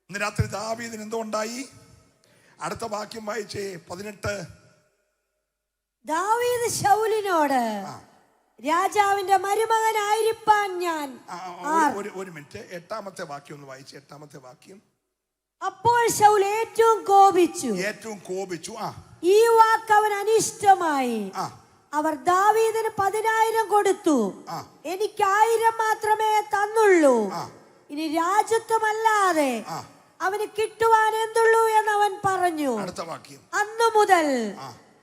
ഇന്ന് രാത്രി ദാവീദിന് എന്തുകൊണ്ടായി? അടുത്ത വാക്യം വായിച്ചേ 18. ദാവീദ് ശൗലിനോട്, രാജാവിന്റെ മരുമകനായിരിക്കാൻ ഞാൻ. ഒരു മിനിറ്റ്, 8-ാമത്തെ വാക്യം ഒന്ന് വായിച്ചു. 8-ാമത്തെ വാക്യം. അപ്പോൾ ശൗൽ ഏറ്റവും കോപിച്ചു. ഈ വാക്ക് അവൻ അനിഷ്ടമായി. അവർ ദാവീദിന് 10,000 കൊടുത്തു, എനിക്ക് 1000 മാത്രമേ തന്നുള്ളൂ. ഇനി രാജത്വമല്ലാതെ അവന് കിട്ടുവാൻ എന്തുള്ളൂ എന്ന് അവൻ പറഞ്ഞു. അന്നു മുതൽ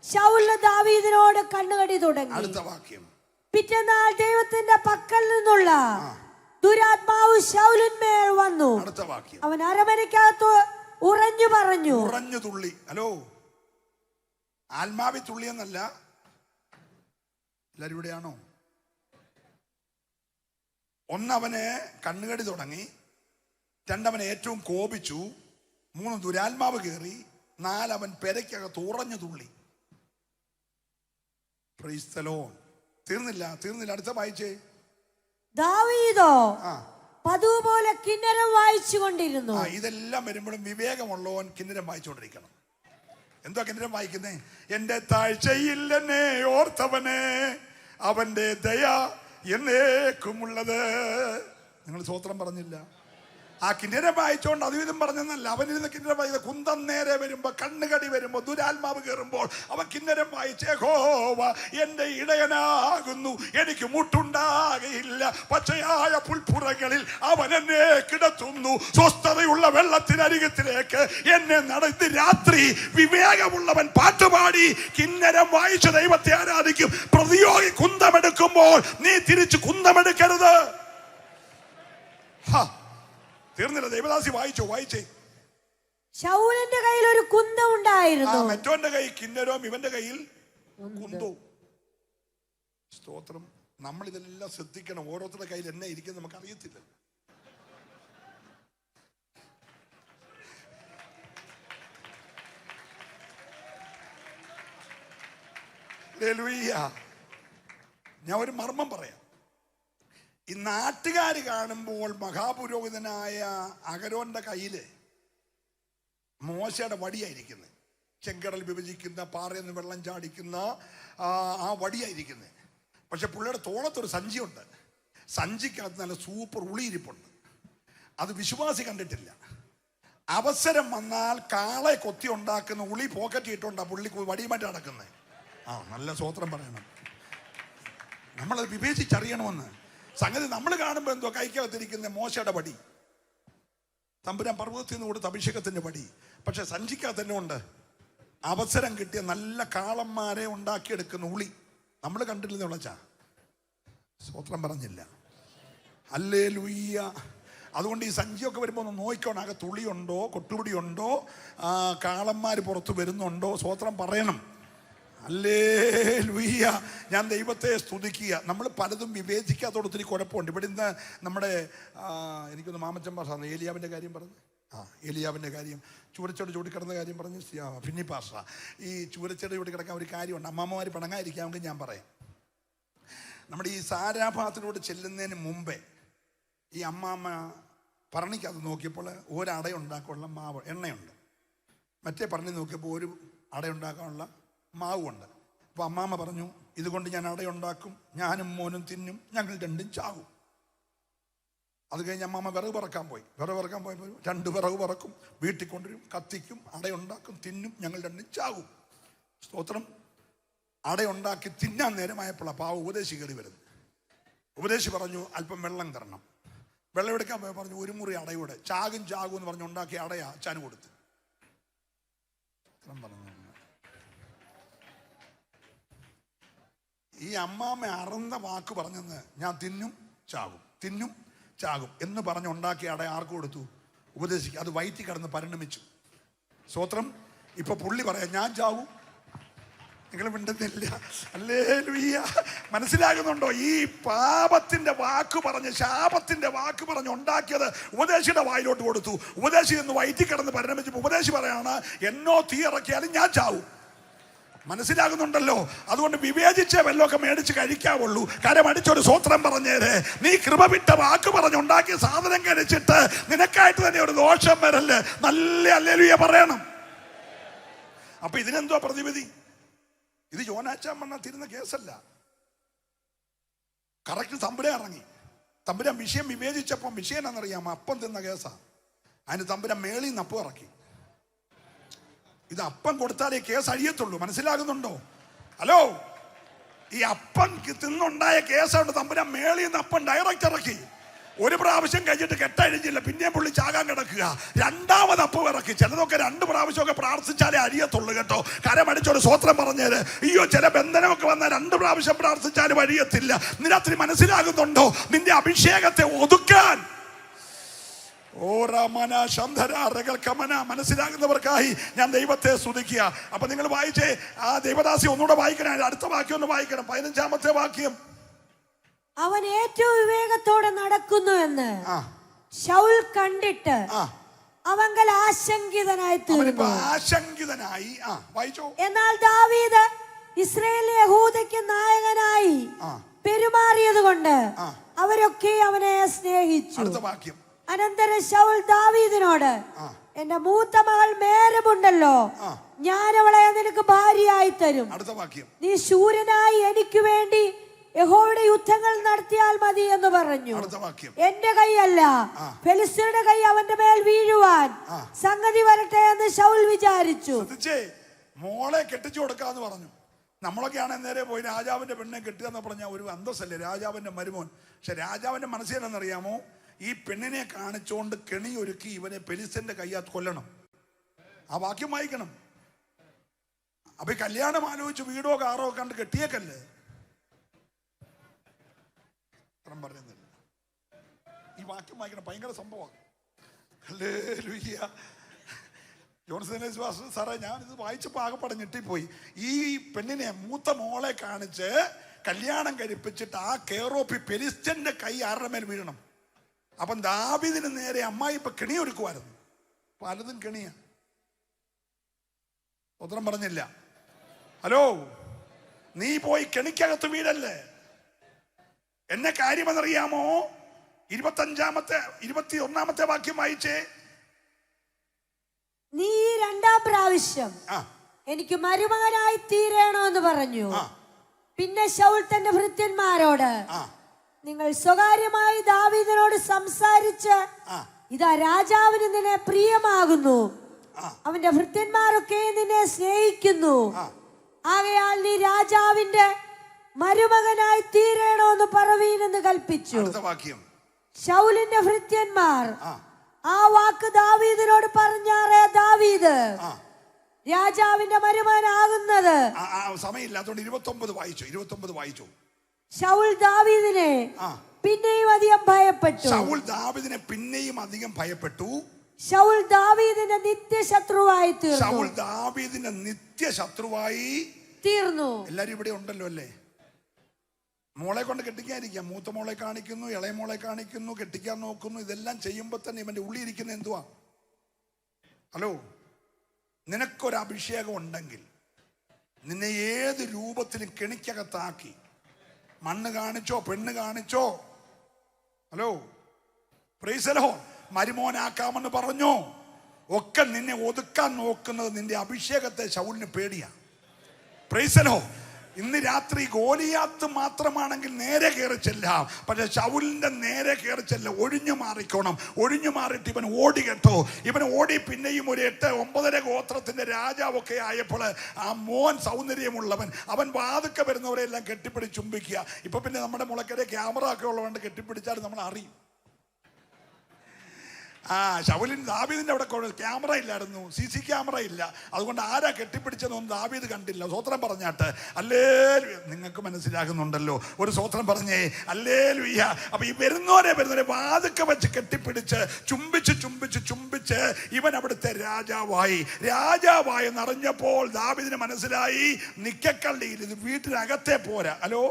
ശൗലിന് ദാവീദിനോട് കണ്ണുകടി തുടങ്ങി. പിറ്റേന്നാൾ ദൈവത്തിന്റെ പക്കൽ നിന്നുള്ള ദുരാത്മാവ് ശൗലിന്മേൽ വന്നു. അവൻ അരമനയ്ക്കകത്ത് ഉറഞ്ഞു പറഞ്ഞു. ഉറഞ്ഞു തുള്ളി. ഹലോ, ആത്മാവി തുള്ളി എന്നല്ല. എല്ലാരും ഇവിടെയാണോ? ഒന്നവന് കണ്ണുകടി തുടങ്ങി, 2 അവൻ ഏറ്റവും കോപിച്ചു, 3 ദുരാത്മാവ് കയറി, 4 അവൻ പെരയ്ക്കകത്ത് ഉറഞ്ഞു തുള്ളി. Price the Lord. തീർന്നില്ല. അടുത്ത വായിച്ചേ. ദാവീദോ പതിവ് പോലെ കിന്നരം വായിച്ചു കൊണ്ടിരുന്നു. ഇതെല്ലാം വരുമ്പോഴും വിവേകമുള്ളവൻ കിന്നരം വായിച്ചുകൊണ്ടിരിക്കണം. എന്താ കിന്നരം വായിക്കുന്നേ? എന്റെ താഴ്ചയിൽ എന്നെ ഓർത്തവനെ, അവന്റെ ദയ എന്നേക്കുമുള്ളത്. നിങ്ങൾ സ്വോത്രം പറഞ്ഞില്ല. ആ കിന്നരം വായിച്ചോണ്ട് അതും ഇതും പറഞ്ഞെന്നല്ല. അവനിരുന്ന് കിന്നരം വായിച്ച കുന്തം നേരെ വരുമ്പോ, കണ്ണുകടി വരുമ്പോ, ദുരാത്മാവ് കയറുമ്പോൾ അവൻ കിന്നരം വായിച്ച്, യഹോവ എന്റെ ഇടയനാകുന്നു, എനിക്ക് മുട്ടുണ്ടാകയില്ല. പച്ചയായ പുൽപ്പുറങ്ങളിൽ അവൻ എന്നെ കിടത്തുന്നു, സ്വസ്ഥതയുള്ള വെള്ളത്തിനരികത്തിലേക്ക് എന്നെ നടത്തി. രാത്രി വിവേകമുള്ളവൻ പാട്ടുപാടി കിന്നരം വായിച്ച് ദൈവത്തെ ആരാധിക്കും. പ്രതിയോഗി കുന്തമെടുക്കുമ്പോൾ നീ തിരിച്ച് കുന്തമെടുക്കരുത്. തീർന്നില്ല. ദൈവദാസി വായിച്ചേ. ശൗലിന്റെ കയ്യിൽ ഒരു കുന്തം ഉണ്ടായിരുന്നു. മറ്റോന്റെ കൈ കിന്നരവും ഇവന്റെ കയ്യിൽ കുന്തവും. സ്തോത്രം. നമ്മൾ ഇതെല്ലാം ശ്രദ്ധിക്കണം. ഓരോരുത്തരുടെ കയ്യിൽ എന്നെ ഇരിക്കുന്നത് നമുക്ക് അറിയത്തില്ല. ഞാൻ ഒരു മർമ്മം പറയാം. ഈ നാട്ടുകാർ കാണുമ്പോൾ മഹാപുരോഹിതനായ അഹരോന്റെ കയ്യില് മോശയുടെ വടിയായിരിക്കുന്നത്. ചെങ്കടൽ വിഭജിക്കുന്ന, പാറയിൽ നിന്ന് വെള്ളം ചാടിക്കുന്ന ആ വടിയായിരിക്കുന്നത്. പക്ഷെ പുള്ളിയുടെ തോളത്തൊരു സഞ്ചിയുണ്ട്. സഞ്ചിക്കകത്ത് നല്ല സൂപ്പർ ഉളിയിരിപ്പുണ്ട്. അത് വിശ്വാസി കണ്ടിട്ടില്ല. അവസരം വന്നാൽ കാളെ കൊത്തി ഉണ്ടാക്കുന്ന ഉളി പോക്കറ്റ് ഇട്ടുണ്ടാ പുള്ളി വടിയുമായിട്ട് നടക്കുന്നത്. നല്ല സ്വോത്രം പറയണം. നമ്മളത് വിവേചിച്ചറിയണമെന്ന്. സംഗതി നമ്മൾ കാണുമ്പോൾ എന്തോ കൈക്കകത്തിരിക്കുന്ന മോശയുടെ വടി, തമ്പുരാൻ പർവ്വതത്തിൽ നിന്ന് കൊടുത്ത അഭിഷേകത്തിന്റെ വടി. പക്ഷെ സഞ്ചിക്കകത്ത് തന്നെ ഉണ്ട് അവസരം കിട്ടിയ നല്ല കാളന്മാരെ ഉണ്ടാക്കിയെടുക്കുന്ന ഉളി. നമ്മൾ കണ്ടില്ലെന്ന് വിളച്ചാ സ്വോത്രം പറഞ്ഞില്ല. ഹല്ലേലൂയ. അതുകൊണ്ട് ഈ സഞ്ചിയൊക്കെ വരുമ്പോൾ ഒന്ന് നോക്കണം. അകത്ത് ഉളിയുണ്ടോ, കൊട്ടുപിടിയുണ്ടോ, കാളന്മാർ പുറത്ത് വരുന്നുണ്ടോ. സ്വോത്രം പറയണം. ഹല്ലേലൂയ. ഞാൻ ദൈവത്തെ സ്തുതിക്കുക. നമ്മൾ പലതും വിവേചിക്കാത്തോട് ഒത്തിരി കുഴപ്പമുണ്ട്. ഇവിടെ ഇന്ന് നമ്മുടെ എനിക്കൊന്ന് മാമച്ചൻ പാഷ ഏലിയാവിൻ്റെ കാര്യം പറഞ്ഞു. ഏലിയാവിൻ്റെ കാര്യം, ചൂരച്ചോട് ചൂടിക്കിടന്ന കാര്യം പറഞ്ഞ് പിന്നെ പാഷ. ഈ ചൂരച്ചോട് ചൂടി കിടക്കാൻ ഒരു കാര്യമുണ്ട്. അമ്മമാർ പണങ്ങാതിരിക്കാമെങ്കിൽ ഞാൻ പറയാം. നമ്മുടെ ഈ സാരാഭാത്തിലൂടെ ചെല്ലുന്നതിന് മുമ്പേ ഈ അമ്മാമ്മ പറണിക്കകത്ത് നോക്കിയപ്പോൾ ഒരടയുണ്ടാക്കാനുള്ള മാവ് എണ്ണയുണ്ട്. മറ്റേ പറണി നോക്കിയപ്പോൾ ഒരു അടയുണ്ടാക്കാനുള്ള മാവുണ്ട്. അപ്പോൾ അമ്മാമ്മ പറഞ്ഞു, ഇതുകൊണ്ട് ഞാൻ അടയുണ്ടാക്കും, ഞാനും മോനും തിന്നും, ഞങ്ങൾ രണ്ടും ചാകും. അത് കഴിഞ്ഞ് അമ്മാമ്മ വിറക് പറക്കാൻ പോയി. പോയപ്പോൾ 2 വിറക് പറക്കും, വീട്ടിൽ കൊണ്ടുവരും, കത്തിക്കും, അടയുണ്ടാക്കും, തിന്നും, ഞങ്ങൾ രണ്ടും ചാകും. സ്തോത്രം. അടയുണ്ടാക്കി തിന്നാൻ നേരമായപ്പോഴാണ് പാവ ഉപദേശി കയറി വരുന്നത്. ഉപദേശി പറഞ്ഞു, അല്പം വെള്ളം തരണം. വെള്ളം എടുക്കാൻ പോയി പറഞ്ഞു, 1 മുറി അടയൂടെ. ചാകും എന്ന് പറഞ്ഞ് ഉണ്ടാക്കിയ അടയാ അച്ഛന് കൊടുത്ത്. പറഞ്ഞു, ഈ അമ്മാമ്മ അറന്ന വാക്ക് പറഞ്ഞെന്ന്, ഞാൻ തിന്നും ചാകും എന്ന് പറഞ്ഞുണ്ടാക്കിയ അട ആർക്ക് കൊടുത്തു? ഉപദേശിക്കുക. അത് വയറ്റിൽ കിടന്ന് പരിണമിച്ചു. സ്വോത്രം. ഇപ്പൊ പുള്ളി പറയാം, ഞാൻ ചാവും, നിങ്ങൾ മിണ്ടുന്നില്ല. ഹല്ലേലൂയ. മനസ്സിലാകുന്നുണ്ടോ? ഈ പാപത്തിന്റെ വാക്ക് പറഞ്ഞ്, ശാപത്തിന്റെ വാക്ക് പറഞ്ഞ് ഉണ്ടാക്കിയത് ഉപദേശിയുടെ വായിലോട്ട് കൊടുത്തു. ഉപദേശി എന്ന് വയറ്റിൽ കിടന്ന് പരിണമിച്ചപ്പോൾ ഉപദേശി പറയാണ്, എന്നോ തീ ഇറക്കിയാലും ഞാൻ ചാവും. മനസ്സിലാകുന്നുണ്ടല്ലോ? അതുകൊണ്ട് വിവേചിച്ചേ വല്ലതൊക്കെ മേടിച്ച് കഴിക്കാവുള്ളൂ. കരമടിച്ചൊരു സ്വോത്രം പറഞ്ഞേരെ. നീ കൃപ വിട്ട വാക്ക് പറഞ്ഞുണ്ടാക്കിയ സാധനം കഴിച്ചിട്ട് നിനക്കായിട്ട് തന്നെ ഒരു ദോഷം വരല്ലേ. നല്ല ഹല്ലേലൂയ പറയണം. അപ്പൊ ഇതിനെന്തോ പ്രതിവിധി? ഇത് യോനാച്ചാൻ വന്ന തീരുന്ന കേസല്ല. കറക്റ്റ് തമ്പുരാൻ ഇറങ്ങി. തമ്പുരാൻ വിഷയം വിവേചിച്ചപ്പോൾ വിഷയം എന്നാണെന്നറിയാമോ? അപ്പം തിന്ന കേസാ. അതിന് തമ്പുരാൻ മേളിൽ നിന്ന് അപ്പം ഇറക്കി. ഇത് അപ്പം കൊടുത്താലേ കേസ് അഴിയത്തുള്ളൂ. മനസ്സിലാകുന്നുണ്ടോ? ഹലോ, ഈ അപ്പം തിന്നുണ്ടായ കേസുകൊണ്ട് തമ്പുരാൻ മേളിൽ നിന്ന് അപ്പം ഡയറക്റ്റ് ഇറക്കി. ഒരു പ്രാവശ്യം കഴിഞ്ഞിട്ട് കെട്ടഴിഞ്ഞില്ല, പിന്നെയും പുള്ളി ചാകാൻ കിടക്കുക. രണ്ടാമത് അപ്പം ഇറക്കി. ചിലതൊക്കെ 2 പ്രാവശ്യമൊക്കെ പ്രാർത്ഥിച്ചാലേ അഴിയത്തുള്ളൂ കേട്ടോ. കരമടിച്ചൊരു സ്വത്രം പറഞ്ഞത്. അയ്യോ, ചില ബന്ധനമൊക്കെ വന്നാൽ 2 പ്രാവശ്യം പ്രാർത്ഥിച്ചാലും അഴിയത്തില്ല. നിരാത്രി മനസ്സിലാകുന്നുണ്ടോ? നിന്റെ അഭിഷേകത്തെ ഒതുക്കാൻ മനസ്സിലാകുന്നവർക്കായി ഞാൻ ദൈവത്തെ സ്തുതിക്കുക. അപ്പൊ നിങ്ങൾ വായിച്ചേ, ആ ദൈവദാസി ഒന്നുകൂടെ വായിക്കണം. അടുത്ത വാക്യം ഒന്ന് വായിക്കണം. 15-ാമത്തെ വാക്യം. അവൻ ഏറ്റവും വിവേകത്തോടെ നടക്കുന്നുവെന്ന് ശൗൽ കണ്ടിട്ട് അവങ്കൽ ആശങ്കിതനായി തീർന്നു. ആശങ്കിതനായി. വായിച്ചോ. എന്നാൽ ദാവീദ് ഇസ്രായേൽ യഹൂദയ്ക്ക് നായകനായി പെരുമാറിയത് കൊണ്ട് അവരൊക്കെ അവനെ സ്നേഹിച്ചു. അടുത്ത വാക്യം. അനന്തരം ശൗൽ ദാവീദിനോട്, എന്റെ മൂത്ത മകൾ മേരമുണ്ടല്ലോ, ഞാൻ അവളെ നിനക്ക് ഭാര്യയായി തരും. അടുത്ത വാക്യം. നീ ശൂരനായി എനിക്ക് വേണ്ടി യഹോവയുടെ യുദ്ധങ്ങൾ നടത്തിയാൽ മതി എന്ന് പറഞ്ഞു. അടുത്ത വാക്യം. എന്റെ കൈയല്ല, ഫെലിസ്ത്യരുടെ കൈ അവന്റെ മേൽ വീഴുവാൻ സംഗതി വരട്ടെ എന്ന് ശൗൽ വിചാരിച്ചു. മോളെ കെട്ടിച്ചു കൊടുക്കാന്ന് പറഞ്ഞു. നമ്മളൊക്കെയാണ് നേരെ പോയി രാജാവിന്റെ പെണ്ണെ കെട്ടുക പറഞ്ഞാൽ ഒരു അന്തസ്സല്ലേ, രാജാവിന്റെ മരുമോൻ. പക്ഷെ രാജാവിന്റെ മനസ്സിലെന്നറിയാമോ? ഈ പെണ്ണിനെ കാണിച്ചുകൊണ്ട് കെണി ഒരുക്കി ഇവനെ ഫെലിസ്ത്യന്റെ കയ്യാത്ത് കൊല്ലണം. ആ വാക്യം വായിക്കണം. അപ്പൊ ഈ കല്യാണം ആലോചിച്ച് വീടോ കാറോ കണ്ട് കെട്ടിയേക്കല്ലേ. പറയുന്നില്ല. ഈ വാക്യം വായിക്കണം. ഭയങ്കര സംഭവമാണ്. ഹല്ലേലൂയ. ജോൺസൺ സാറേ, ഞാനിത് വായിച്ചപ്പോൾ ആകെപ്പാടെ ഞെട്ടിപ്പോയി. ഈ പെണ്ണിനെ മൂത്ത മോളെ കാണിച്ച് കല്യാണം കഴിപ്പിച്ചിട്ട് ആ കേറോപ്പി ഫെലിസ്ത്യന്റെ കൈ ആരുടെ മേൽ വീഴണം. അപ്പം ദാവീദിന് നേരെ അമ്മായി ഇപ്പൊ കെണി ഒരുക്കുമായിരുന്നു. പലതും കെണിയാ. ഉത്തരം പറഞ്ഞില്ല. ഹലോ, നീ പോയി കെണിക്കകത്ത് വീഴല്ലേ. എന്നെ കാര്യമെന്നറിയാമോ? 21-ാമത്തെ വാക്യം വായിച്ചേ. നീ 2-ാം പ്രാവശ്യം എനിക്ക് മരുമകനായി തീരണോ എന്ന് പറഞ്ഞു. പിന്നെ ശൗൽ തന്റെ ഭൃത്യന്മാരോട്, നിങ്ങൾ സ്വകാര്യമായി ദാവീദിനോട് സംസാരിച്ച്, ഇതാ രാജാവിന് നിന്നെ പ്രിയമാകുന്നു, അവന്റെ ഭൃത്യന്മാരൊക്കെ നിന്നെ സ്നേഹിക്കുന്നു, ആകയാൽ നീ രാജാവിന്റെ മരുമകനായി തീരണോ എന്ന് പറവീനെന്ന് കൽപ്പിച്ചു. ശൗലിന്റെ ഭൃത്യന്മാർ ആ വാക്ക് ദാവീദിനോട് പറഞ്ഞാറേ ദാവീദ് രാജാവിന്റെ മരുമകനാകുന്നത്. സമയമില്ലാത്തോണ്ട് 29 വായിച്ചു. ശൗൽ ദാവീദിനെ പിന്നെയും അധികം ഭയപ്പെട്ടു. ശൗൽ ദാവീദിന്റെ നിത്യശത്രുവായി തീർന്നു. എല്ലാരും ഇവിടെ ഉണ്ടല്ലോ അല്ലേ. മോളെ കൊണ്ട് കെട്ടിക്കാതിരിക്കാം. മൂത്ത മോളെ കാണിക്കുന്നു, ഇളയ മോളെ കാണിക്കുന്നു, കെട്ടിക്കാൻ നോക്കുന്നു. ഇതെല്ലാം ചെയ്യുമ്പോ തന്നെ ഇവന്റെ ഉള്ളിൽ ഇരിക്കുന്ന എന്തുവാ? ഹലോ, നിനക്കൊരു അഭിഷേകം ഉണ്ടെങ്കിൽ നിന്നെ ഏത് രൂപത്തിലും കെണിക്കകത്താക്കി, മണ്ണ് കാണിച്ചോ പെണ്ണ് കാണിച്ചോ, ഹലോ പ്രൈസലോ, മരുമോനാക്കാമെന്ന് പറഞ്ഞോ, ഒക്കെ നിന്നെ ഒതുക്കാൻ നോക്കുന്നത് നിന്റെ അഭിഷേകത്തെ ശൗലിന് പേടിയാ. പ്രൈസലോ. ഇന്ന് രാത്രി ഗോലിയാത്ത് മാത്രമാണെങ്കിൽ നേരെ കയറി ചെല്ലാം. പക്ഷെ ശൗലിന്റെ നേരെ കയറി ചെല്ല. ഒഴിഞ്ഞു മാറിക്കോണം. ഒഴിഞ്ഞു മാറിയിട്ട് ഇവൻ ഓടി കേട്ടോ. ഇവൻ ഓടി പിന്നെയും ഒരു 8-9 ഗോത്രത്തിന്റെ രാജാവൊക്കെ ആയപ്പോൾ ആ മോൻ സൗന്ദര്യമുള്ളവൻ, അവൻ വാതുക്കെ വരുന്നവരെല്ലാം കെട്ടിപ്പിടിച്ച് ചുംബിക്കുക. ഇപ്പൊ പിന്നെ നമ്മുടെ മുളക്കരെ ക്യാമറ ഒക്കെ ഉള്ളതുകൊണ്ട് കെട്ടിപ്പിടിച്ചാൽ നമ്മൾ അറിയും. ശൗലിൻ ദാവീദിന്റെ അവിടെ ക്യാമറ ഇല്ലായിരുന്നു, CC ക്യാമറ ഇല്ല. അതുകൊണ്ട് ആരാ കെട്ടിപ്പിടിച്ചതൊന്നും ദാവീദ് കണ്ടില്ല. സ്വോത്രം പറഞ്ഞാട്ട് അല്ലേലൂയ. നിങ്ങൾക്ക് മനസ്സിലാകുന്നുണ്ടല്ലോ? ഒരു സ്വോത്രം പറഞ്ഞേ അല്ലേലൂയ. അപ്പൊ ഈ വരുന്നവരെ വാതുക്കെ വെച്ച് കെട്ടിപ്പിടിച്ച് ചുംബിച്ച് ഇവൻ അവിടുത്തെ രാജാവായി എന്നറിഞ്ഞപ്പോൾ ദാവീദിന് മനസ്സിലായി, നിക്കക്കള്ളിയിൽ ഇത് വീട്ടിനകത്തെ പോരാ. ഹലോ,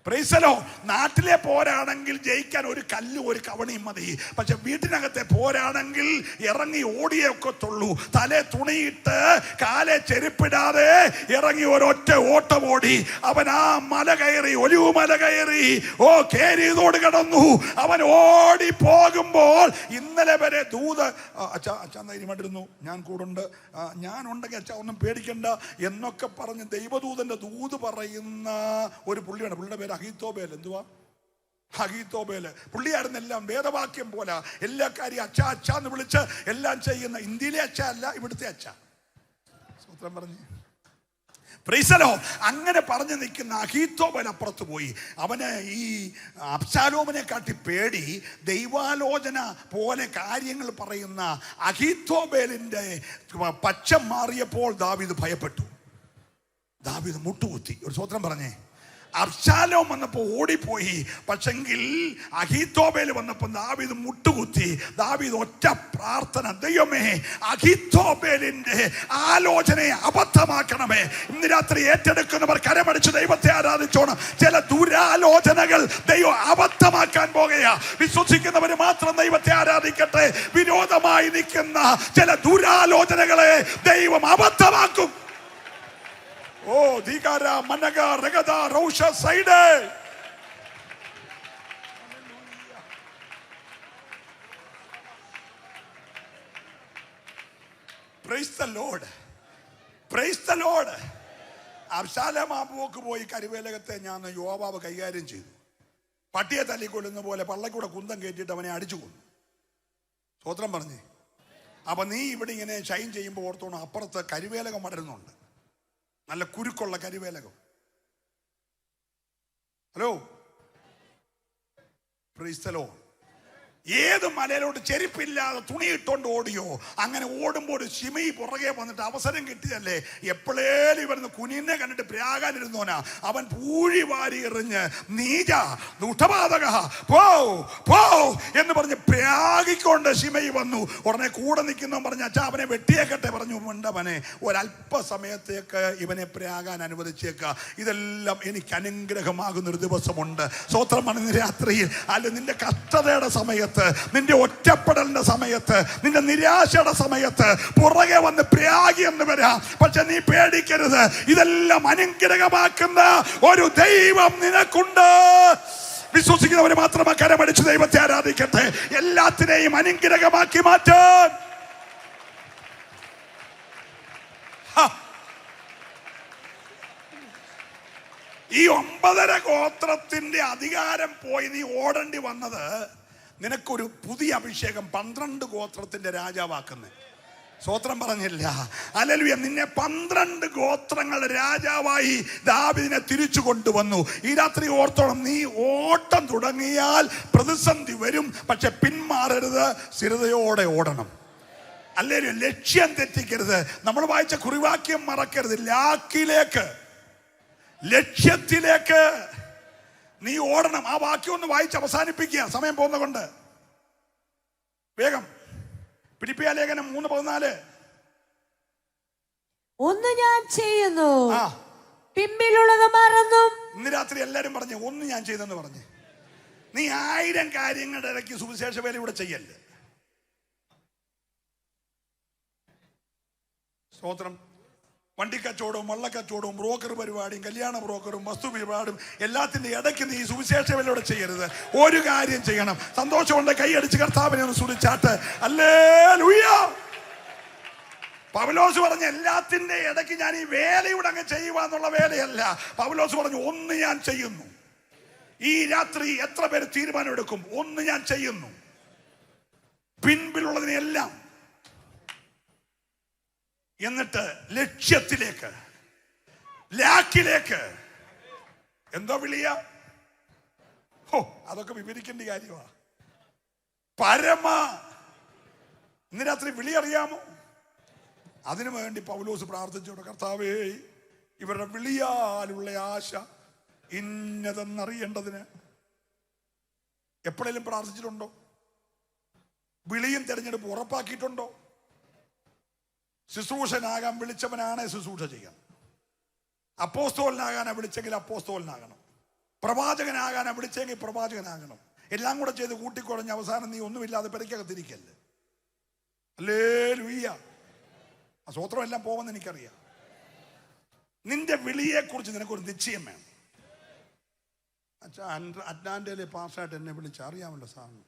പ്രൈസലോ. നാട്ടിലെ പോരാണെങ്കിൽ ജയിക്കാൻ ഒരു കല്ലും ഒരു കവണിയും മതി. പക്ഷെ വീട്ടിനകത്തെ പോരാണെങ്കിൽ ഇറങ്ങി ഓടിയൊക്കത്തുള്ളൂ. തലേ തുണിയിട്ട് കാലെ ചെരുപ്പിടാതെ ഇറങ്ങി ഒരൊറ്റ ഓട്ടം ഓടി. അവൻ ആ മല കയറി, ഒലിവ് മല കയറി, കേരിയതോട് കിടന്നു. അവൻ ഓടി പോകുമ്പോൾ ഇന്നലെ വരെ ദൂത് അച്ഛാ ധൈര്യമായിട്ടിരുന്നു, ഞാൻ കൂടുണ്ട്, ഞാനുണ്ടെങ്കിൽ അച്ഛാ ഒന്നും പേടിക്കണ്ട എന്നൊക്കെ പറഞ്ഞ് ദൈവദൂതന്റെ ദൂത് പറയുന്ന ഒരു പുള്ളിയാണ്. പുള്ളിയുടെ പേര് അഹീത്തോബേൽ. എന്തുവാ? അഹീത്തോബേല്. പുള്ളിയായിരുന്നു എല്ലാം വേദവാക്യം പോലെ എല്ലാ കാര്യം അച്ഛാ അച്ഛാ എന്ന് വിളിച്ച് എല്ലാം ചെയ്യുന്ന. ഇന്ത്യയിലെ അച്ഛ അല്ല, ഇവിടുത്തെ അച്ഛ. സൂത്രം പറഞ്ഞു. പ്രൈസലോ. അങ്ങനെ പറഞ്ഞു നിൽക്കുന്ന അഹീത്തോബേൽ അപ്പുറത്ത് പോയി. അവന് ഈ അബ്ശാലോമിനെ കാട്ടി പേടി. ദൈവാലോചന പോലെ കാര്യങ്ങൾ പറയുന്ന അഹീത്തോബേലിന്റെ പക്ഷം മാറിയപ്പോൾ ദാവീദ് ഭയപ്പെട്ടു. ദാവീദ് മുട്ടുകുത്തി. ഒരു സ്വത്രം പറഞ്ഞേ. അബ്ശാലോം വന്നപ്പോൾ ഓടിപ്പോയി. പക്ഷെങ്കിൽ അഹീത്തോബേൽ വന്നപ്പോൾ ദാവീദ് മുട്ടുകുത്തി. ദാവീദ് ഒറ്റ പ്രാർത്ഥന, ദൈവമേ അഹീത്തോബേലിന്റെ ആലോചനയെ അബദ്ധമാക്കണമേ. ഇന്ന് രാത്രി ഏറ്റെടുക്കുന്നവർ കരമടിച്ച് ദൈവത്തെ ആരാധിച്ചോണം. ചില ദുരാലോചനകൾ ദൈവം അബദ്ധമാക്കാൻ പോകുകയാ. വിശ്വസിക്കുന്നവർ മാത്രം ദൈവത്തെ ആരാധിക്കട്ടെ. വിരോധമായി നിൽക്കുന്ന ചില ദുരാലോചനകളെ ദൈവം അബദ്ധമാക്കും. ധികാര മനഗ രഗദ റൗഷ സൈഡ്. Praise the Lord. Praise the Lord. Absalom ആ പോക്ക് പോയി. കരുവേലകത്തെ ഞാൻ യോവാബ് കൈകാര്യം ചെയ്തു. പട്ടിയെ തല്ലിക്കൊല്ലുന്ന പോലെ പള്ളക്കൂടെ കുന്തം കയറ്റിയിട്ട് അവനെ അടിച്ചു കൊന്നു. സ്വത്രം പറഞ്ഞേ. അപ്പൊ നീ ഇവിടെ ഇങ്ങനെ ഷൈൻ ചെയ്യുമ്പോൾ ഓർത്തോണം, അപ്പുറത്ത് കരുവേലകം വളരുന്നുണ്ട്. നല്ല കുരുക്കുള്ള കരുവേലകം. Hello, praise the Lord. ഏത് മലയിലോട്ട് ചെരുപ്പില്ലാതെ തുണിയിട്ടോണ്ട് ഓടിയോ, അങ്ങനെ ഓടുമ്പോൾ ഒരു ശിമി പുറകെ വന്നിട്ട് അവസരം കിട്ടിയല്ലേ. എപ്പോഴേലും ഇവരുന്ന് കുനിനെ കണ്ടിട്ട് പ്രാകാനിരുന്നോനാ. അവൻ പൂഴി വാരി എറിഞ്ഞ് നീജ ദുഷ്ടപാതക പോ പോ എന്ന് പറഞ്ഞ് പ്രാഗിക്കൊണ്ട് ശിമയി വന്നു. ഉടനെ കൂടെ നിൽക്കുന്നവൻ പറഞ്ഞ അച്ഛാ അവനെ വെട്ടിയേക്കട്ടെ. പറഞ്ഞു ഉണ്ടവനെ ഒരല്പസമയത്തേക്ക് ഇവനെ പ്രാകാൻ അനുവദിച്ചേക്ക. ഇതെല്ലാം എനിക്ക് അനുഗ്രഹമാകുന്നൊരു ദിവസമുണ്ട്. സ്തോത്രമാണ്. ഇന്ന് രാത്രിയിൽ അല്ല നിന്റെ കഷ്ടതയുടെ സമയത്ത്, നിന്റെ ഒറ്റപ്പെടലിന്റെ സമയത്ത്, നിന്റെ നിരാശയുടെ സമയത്ത് പുറകെ വന്ന് പ്രാഗി എന്ന് വരാം. പക്ഷെ നീ പേടിക്കരുത്. ഇതെല്ലാം അനുഗ്രഹമാക്കുന്ന ഒരു ദൈവം നിനക്കുണ്ട്. വിശ്വസിക്കുന്നവര് മാത്രമേ കരമടിച്ച് ദൈവത്തെ ആരാധിക്കട്ടെ. എല്ലാത്തിനെയും അനുഗ്രഹമാക്കി മാറ്റാൻ. ഈ 9.5 ഗോത്രത്തിന്റെ അധികാരം പോയി നീ ഓടേണ്ടി വന്നത് നിനക്കൊരു പുതിയ അഭിഷേകം 12 ഗോത്രത്തിന്റെ രാജാവാക്കുന്നത്. സ്വത്രം പറഞ്ഞില്ല. ഹല്ലേലൂയ. നിന്നെ 12 ഗോത്രങ്ങളുടെ രാജാവായി ദാവീദിനെ തിരിച്ചു കൊണ്ടുവന്നു. ഈ രാത്രി ഓർത്തോളം, നീ ഓട്ടം തുടങ്ങിയാൽ പ്രതിസന്ധി വരും. പക്ഷെ പിന്മാറരുത്. സ്ഥിരതയോടെ ഓടണം. ഹല്ലേലൂയ. ലക്ഷ്യം തെറ്റിക്കരുത്. നമ്മൾ വായിച്ച കുറിവാക്യം മറക്കരുത്. ലാക്കിലേക്ക്, ലക്ഷ്യത്തിലേക്ക് നീ ഓടണം. ആ വാക്യം ഒന്ന് വായിച്ച് അവസാനിപ്പിക്കുക, സമയം പോകുന്ന കൊണ്ട്. വേഗം. ഫിലിപ്പിയ ലേഖനം 3:14. ഒന്ന് ഞാൻ ചെയ്യുന്നു, പിമ്പിലുള്ളത് മറന്നും. ഇന്ന് രാത്രി എല്ലാരും പറഞ്ഞു ഒന്ന് ഞാൻ ചെയ്തെന്ന് പറഞ്ഞു. നീ 1000 കാര്യങ്ങളുടെ ഇടയ്ക്ക് സുവിശേഷ വേല ഇവിടെ ചെയ്യല്ലേ. സ്തോത്രം. വണ്ടിക്കച്ചവടവും വള്ളക്കച്ചവടവും ബ്രോക്കർ പരിപാടിയും കല്യാണ ബ്രോക്കറും വസ്തു പരിപാടിയും എല്ലാത്തിന്റെ ഇടയ്ക്ക് നീ സുവിശേഷ വേലയോടെ ചെയ്യരുത്. ഒരു കാര്യം ചെയ്യണം. സന്തോഷമുണ്ട് കൈയടിച്ച് കർത്താവിനെ ഒന്ന് സ്തുതിച്ചാട്ട് ഹല്ലേലൂയ. പൗലോസ് പറഞ്ഞ എല്ലാത്തിന്റെ ഇടയ്ക്ക് ഞാൻ ഈ വേലയുടെ അങ്ങ് ചെയ്യുവാന്നുള്ള വേലയല്ല. പൗലോസ് പറഞ്ഞു ഒന്ന് ഞാൻ ചെയ്യുന്നു. ഈ രാത്രി എത്ര പേര് തീരുമാനം എടുക്കും? ഒന്ന് ഞാൻ ചെയ്യുന്നു. പിൻപിലുള്ളതിനെല്ലാം എന്നിട്ട് ലക്ഷ്യത്തിലേക്ക്, ലാക്കിലേക്ക്. എന്തോ വിളിയ? അതൊക്കെ വിവരിക്കേണ്ട കാര്യമാ. പരമ. ഇന്ന് രാത്രി വിളി അറിയാമോ? അതിനു വേണ്ടി പൗലോസ് പ്രാർത്ഥിച്ചോട്ടെ. കർത്താവേ, ഇവരുടെ വിളിയാലുള്ള ആശ ഇന്നതെന്നറിയേണ്ടതിന്. എപ്പോഴെങ്കിലും പ്രാർത്ഥിച്ചിട്ടുണ്ടോ? വിളിയും തെരഞ്ഞെടുപ്പ് ഉറപ്പാക്കിയിട്ടുണ്ടോ? ശുശ്രൂഷനാകാൻ വിളിച്ചവനാണ് ശുശ്രൂഷ ചെയ്യണം. അപ്പോസ്തോലനാകാനാണ് വിളിച്ചെങ്കിൽ അപ്പോസ്തോലനാകണം. പ്രവാചകനാകാനാ വിളിച്ചെങ്കിൽ പ്രവാചകനാകണം. എല്ലാം കൂടെ ചെയ്ത് കൂട്ടിക്കുറഞ്ഞ് അവസാനം നീ ഒന്നുമില്ലാതെ പെരക്കകത്തിരിക്കല്ലേ. ഹല്ലേലൂയ. ആ സ്വത്രം എല്ലാം പോകുമെന്ന് എനിക്കറിയാം. നിന്റെ വിളിയെക്കുറിച്ച് നിനക്കൊരു നിശ്ചയം വേണം. അച്ഛാ, അറ്റ്ലാന്റയിലെ പാസ്സായിട്ട് എന്നെ വിളിച്ച് അറിയാമല്ലോ സാറിന്.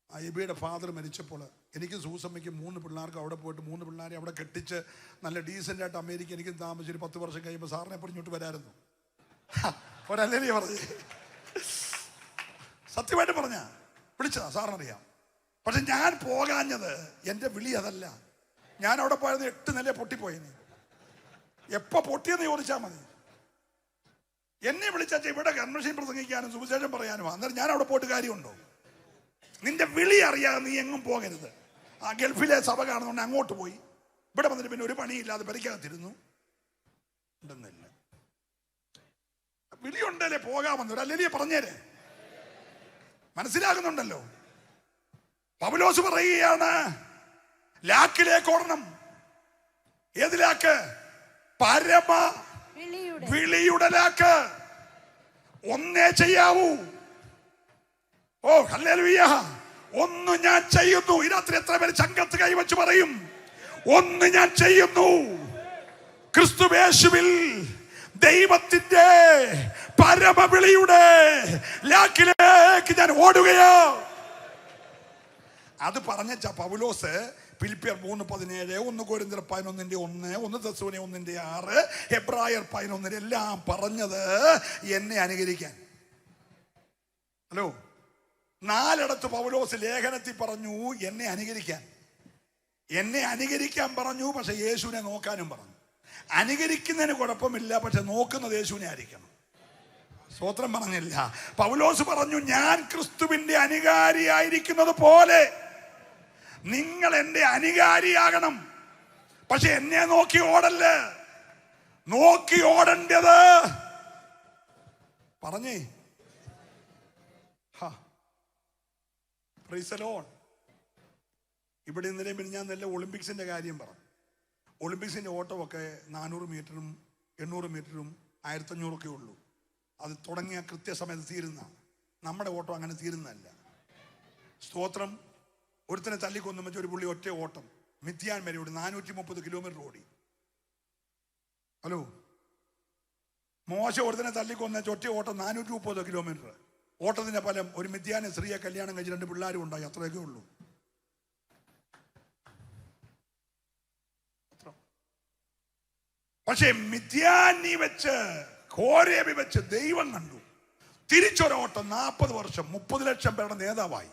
ആ എബിയുടെ ഫാദർ മരിച്ചപ്പോൾ എനിക്ക് സൂസമ്മയ്ക്ക് 3 പിള്ളേർക്ക് അവിടെ പോയിട്ട് 3 പിള്ളേരെ അവിടെ കെട്ടിച്ച് നല്ല ഡീസൻ്റായിട്ട് അമേരിക്ക എനിക്കും താമസിച്ച് 10 വർഷം കഴിയുമ്പോൾ സാറിനെ പറഞ്ഞിട്ട് വരായിരുന്നു. ഒരല്ലേ പറഞ്ഞ് സത്യമായിട്ട് പറഞ്ഞ വിളിച്ചതാ, സാറിനറിയാം. പക്ഷെ ഞാൻ പോകാഞ്ഞത് എൻ്റെ വിളി അതല്ല. ഞാൻ അവിടെ പോയത് 8 നില പൊട്ടിപ്പോയിന്. എപ്പോൾ പൊട്ടിയെന്ന് ചോദിച്ചാൽ മതി. എന്നെ വിളിച്ചാൽ ഇവിടെ കൺവെൻഷൻ പ്രസംഗിക്കാനും സുവിശേഷം പറയാനും. അന്നേരം ഞാൻ അവിടെ പോയിട്ട് കാര്യമുണ്ടോ? നിന്റെ വിളി അറിയാതെ നീ എങ്ങും പോകരുത്. ആ ഗൾഫിലെ സഭ കാണുന്നുണ്ട്, അങ്ങോട്ട് പോയി. ഇവിടെ വന്നിട്ട് പിന്നെ ഒരു പണിയില്ലാതെ പരിക്കകത്തിരുന്നു ഉണ്ടെന്നില്ല. വിളിയുണ്ടല്ലേ പോകാമെന്നൊരു അല്ലേ പറഞ്ഞേരെ. മനസ്സിലാകുന്നുണ്ടല്ലോ. പൗലോസ് പറയുകയാണ്, ലാക്കിലേക്ക് ഓടണം. ഏത് ലാക്ക്? പരമ വിളിയുടെ ലാക്ക്. ഒന്നേ ചെയ്യാവൂ. ഓ ഹല്ലേലൂയ. ഒന്ന് ഞാൻ ചെയ്യുന്നു. ഈ രാത്രി എത്ര പേര് ചങ്കത്ത് കൈവച്ച് പറയും, ഒന്ന് ഞാൻ ചെയ്യുന്നു. ക്രിസ്തുയേശുവിൽ ദൈവത്തിന്റെ പരമവിളിയുടെ ലാക്കിലേക്ക് ഞാൻ ഓടുകയോ. അത് പറഞ്ഞ പൗലോസ് ഫിലിപ്പിയർ 3:17, 1 കൊരിന്ത്യർ 11:1, 1 തെസ്സലോനിക്കർ 1:6, ഹെബ്രായർ 11 എല്ലാം പറഞ്ഞത് എന്നെ അനുകരിക്കാൻ. ഹലോ, 4 പൗലോസ് ലേഖനത്തിൽ പറഞ്ഞു എന്നെ അനുകരിക്കാൻ. എന്നെ അനുകരിക്കാൻ പറഞ്ഞു, പക്ഷെ യേശുവിനെ നോക്കാനും പറഞ്ഞു. അനുകരിക്കുന്നതിന് കുഴപ്പമില്ല, പക്ഷെ നോക്കുന്നത് യേശുവിനെ ആയിരിക്കണം. സ്തോത്രം പറഞ്ഞില്ല. പൗലോസ് പറഞ്ഞു, ഞാൻ ക്രിസ്തുവിന്റെ അനുകാരിയായിരിക്കുന്നത് പോലെ നിങ്ങൾ എന്റെ അനുകാരിയാകണം. പക്ഷെ എന്നെ നോക്കി ഓടല്ലേ. നോക്കി ഓടേണ്ടത് പറഞ്ഞേ. ഇവിടെ ഇന്നലെ ഞാൻ നല്ല ഒളിമ്പിക്സിന്റെ കാര്യം പറഞ്ഞു. ഒളിമ്പിക്സിന്റെ ഓട്ടമൊക്കെ 400 മീറ്ററും 800 മീറ്ററും 1500 ഒക്കെ ഉള്ളൂ. അത് തുടങ്ങിയ കൃത്യസമയത്ത് തീരുന്ന. നമ്മുടെ ഓട്ടം അങ്ങനെ തീരുന്നതല്ല. സ്തോത്രം. ഒരുത്തനെ തല്ലിക്കൊന്നും വെച്ച് ഒരു പുള്ളി ഒറ്റ ഓട്ടം മിഥ്യാൻ വരെ ഓടി 430 കിലോമീറ്റർ ഓടി. ഹലോ, മോശ ഒരുത്തനെ തല്ലിക്കൊന്ന ഒറ്റ ഓട്ടം 430 കിലോമീറ്റർ. ഓട്ടത്തിന്റെ ഫലം ഒരു മിഥ്യാനെ സ്ത്രീയെ കല്യാണം കഴിച്ച് 2 പിള്ളേരും ഉണ്ടായി. അത്രയൊക്കെ ഉള്ളൂ. പക്ഷെ മിഥ്യാനി വെച്ച് കോരേബി വെച്ച് ദൈവം കണ്ടു. തിരിച്ചൊരോട്ടം 40 വർഷം 30 ലക്ഷം പേരുടെ നേതാവായി.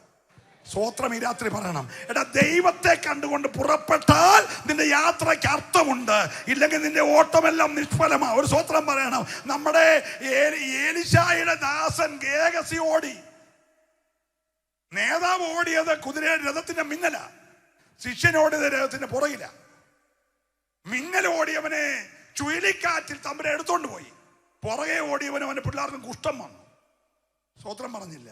സ്തോത്രം. ഈ രാത്രി പറയണം, എടാ, ദൈവത്തെ കണ്ടുകൊണ്ട് പുറപ്പെട്ടാൽ നിന്റെ യാത്രയ്ക്ക് അർത്ഥമുണ്ട്. ഇല്ലെങ്കിൽ നിന്റെ ഓട്ടമെല്ലാം നിഷ്ഫലമാ. ഒരു സ്തോത്രം പറയണം. നമ്മുടെ ഏലിശായുടെ ദാസൻ ഗേഹസി ഓടി. നേതാവ് ഓടിയത് കുതിരയുടെ രഥത്തിന്റെ മിന്നല. ശിഷ്യനോടിയത് രഥത്തിന്റെ പുറകില. മിന്നൽ ഓടിയവനെ ചുഴലിക്കാറ്റിൽ തമ്പുരാൻ എടുത്തോണ്ട് പോയി. പുറകെ ഓടിയവനും അവന്റെ പിള്ളേർക്കും കുഷ്ഠം വന്നു. സ്തോത്രം പറഞ്ഞില്ല.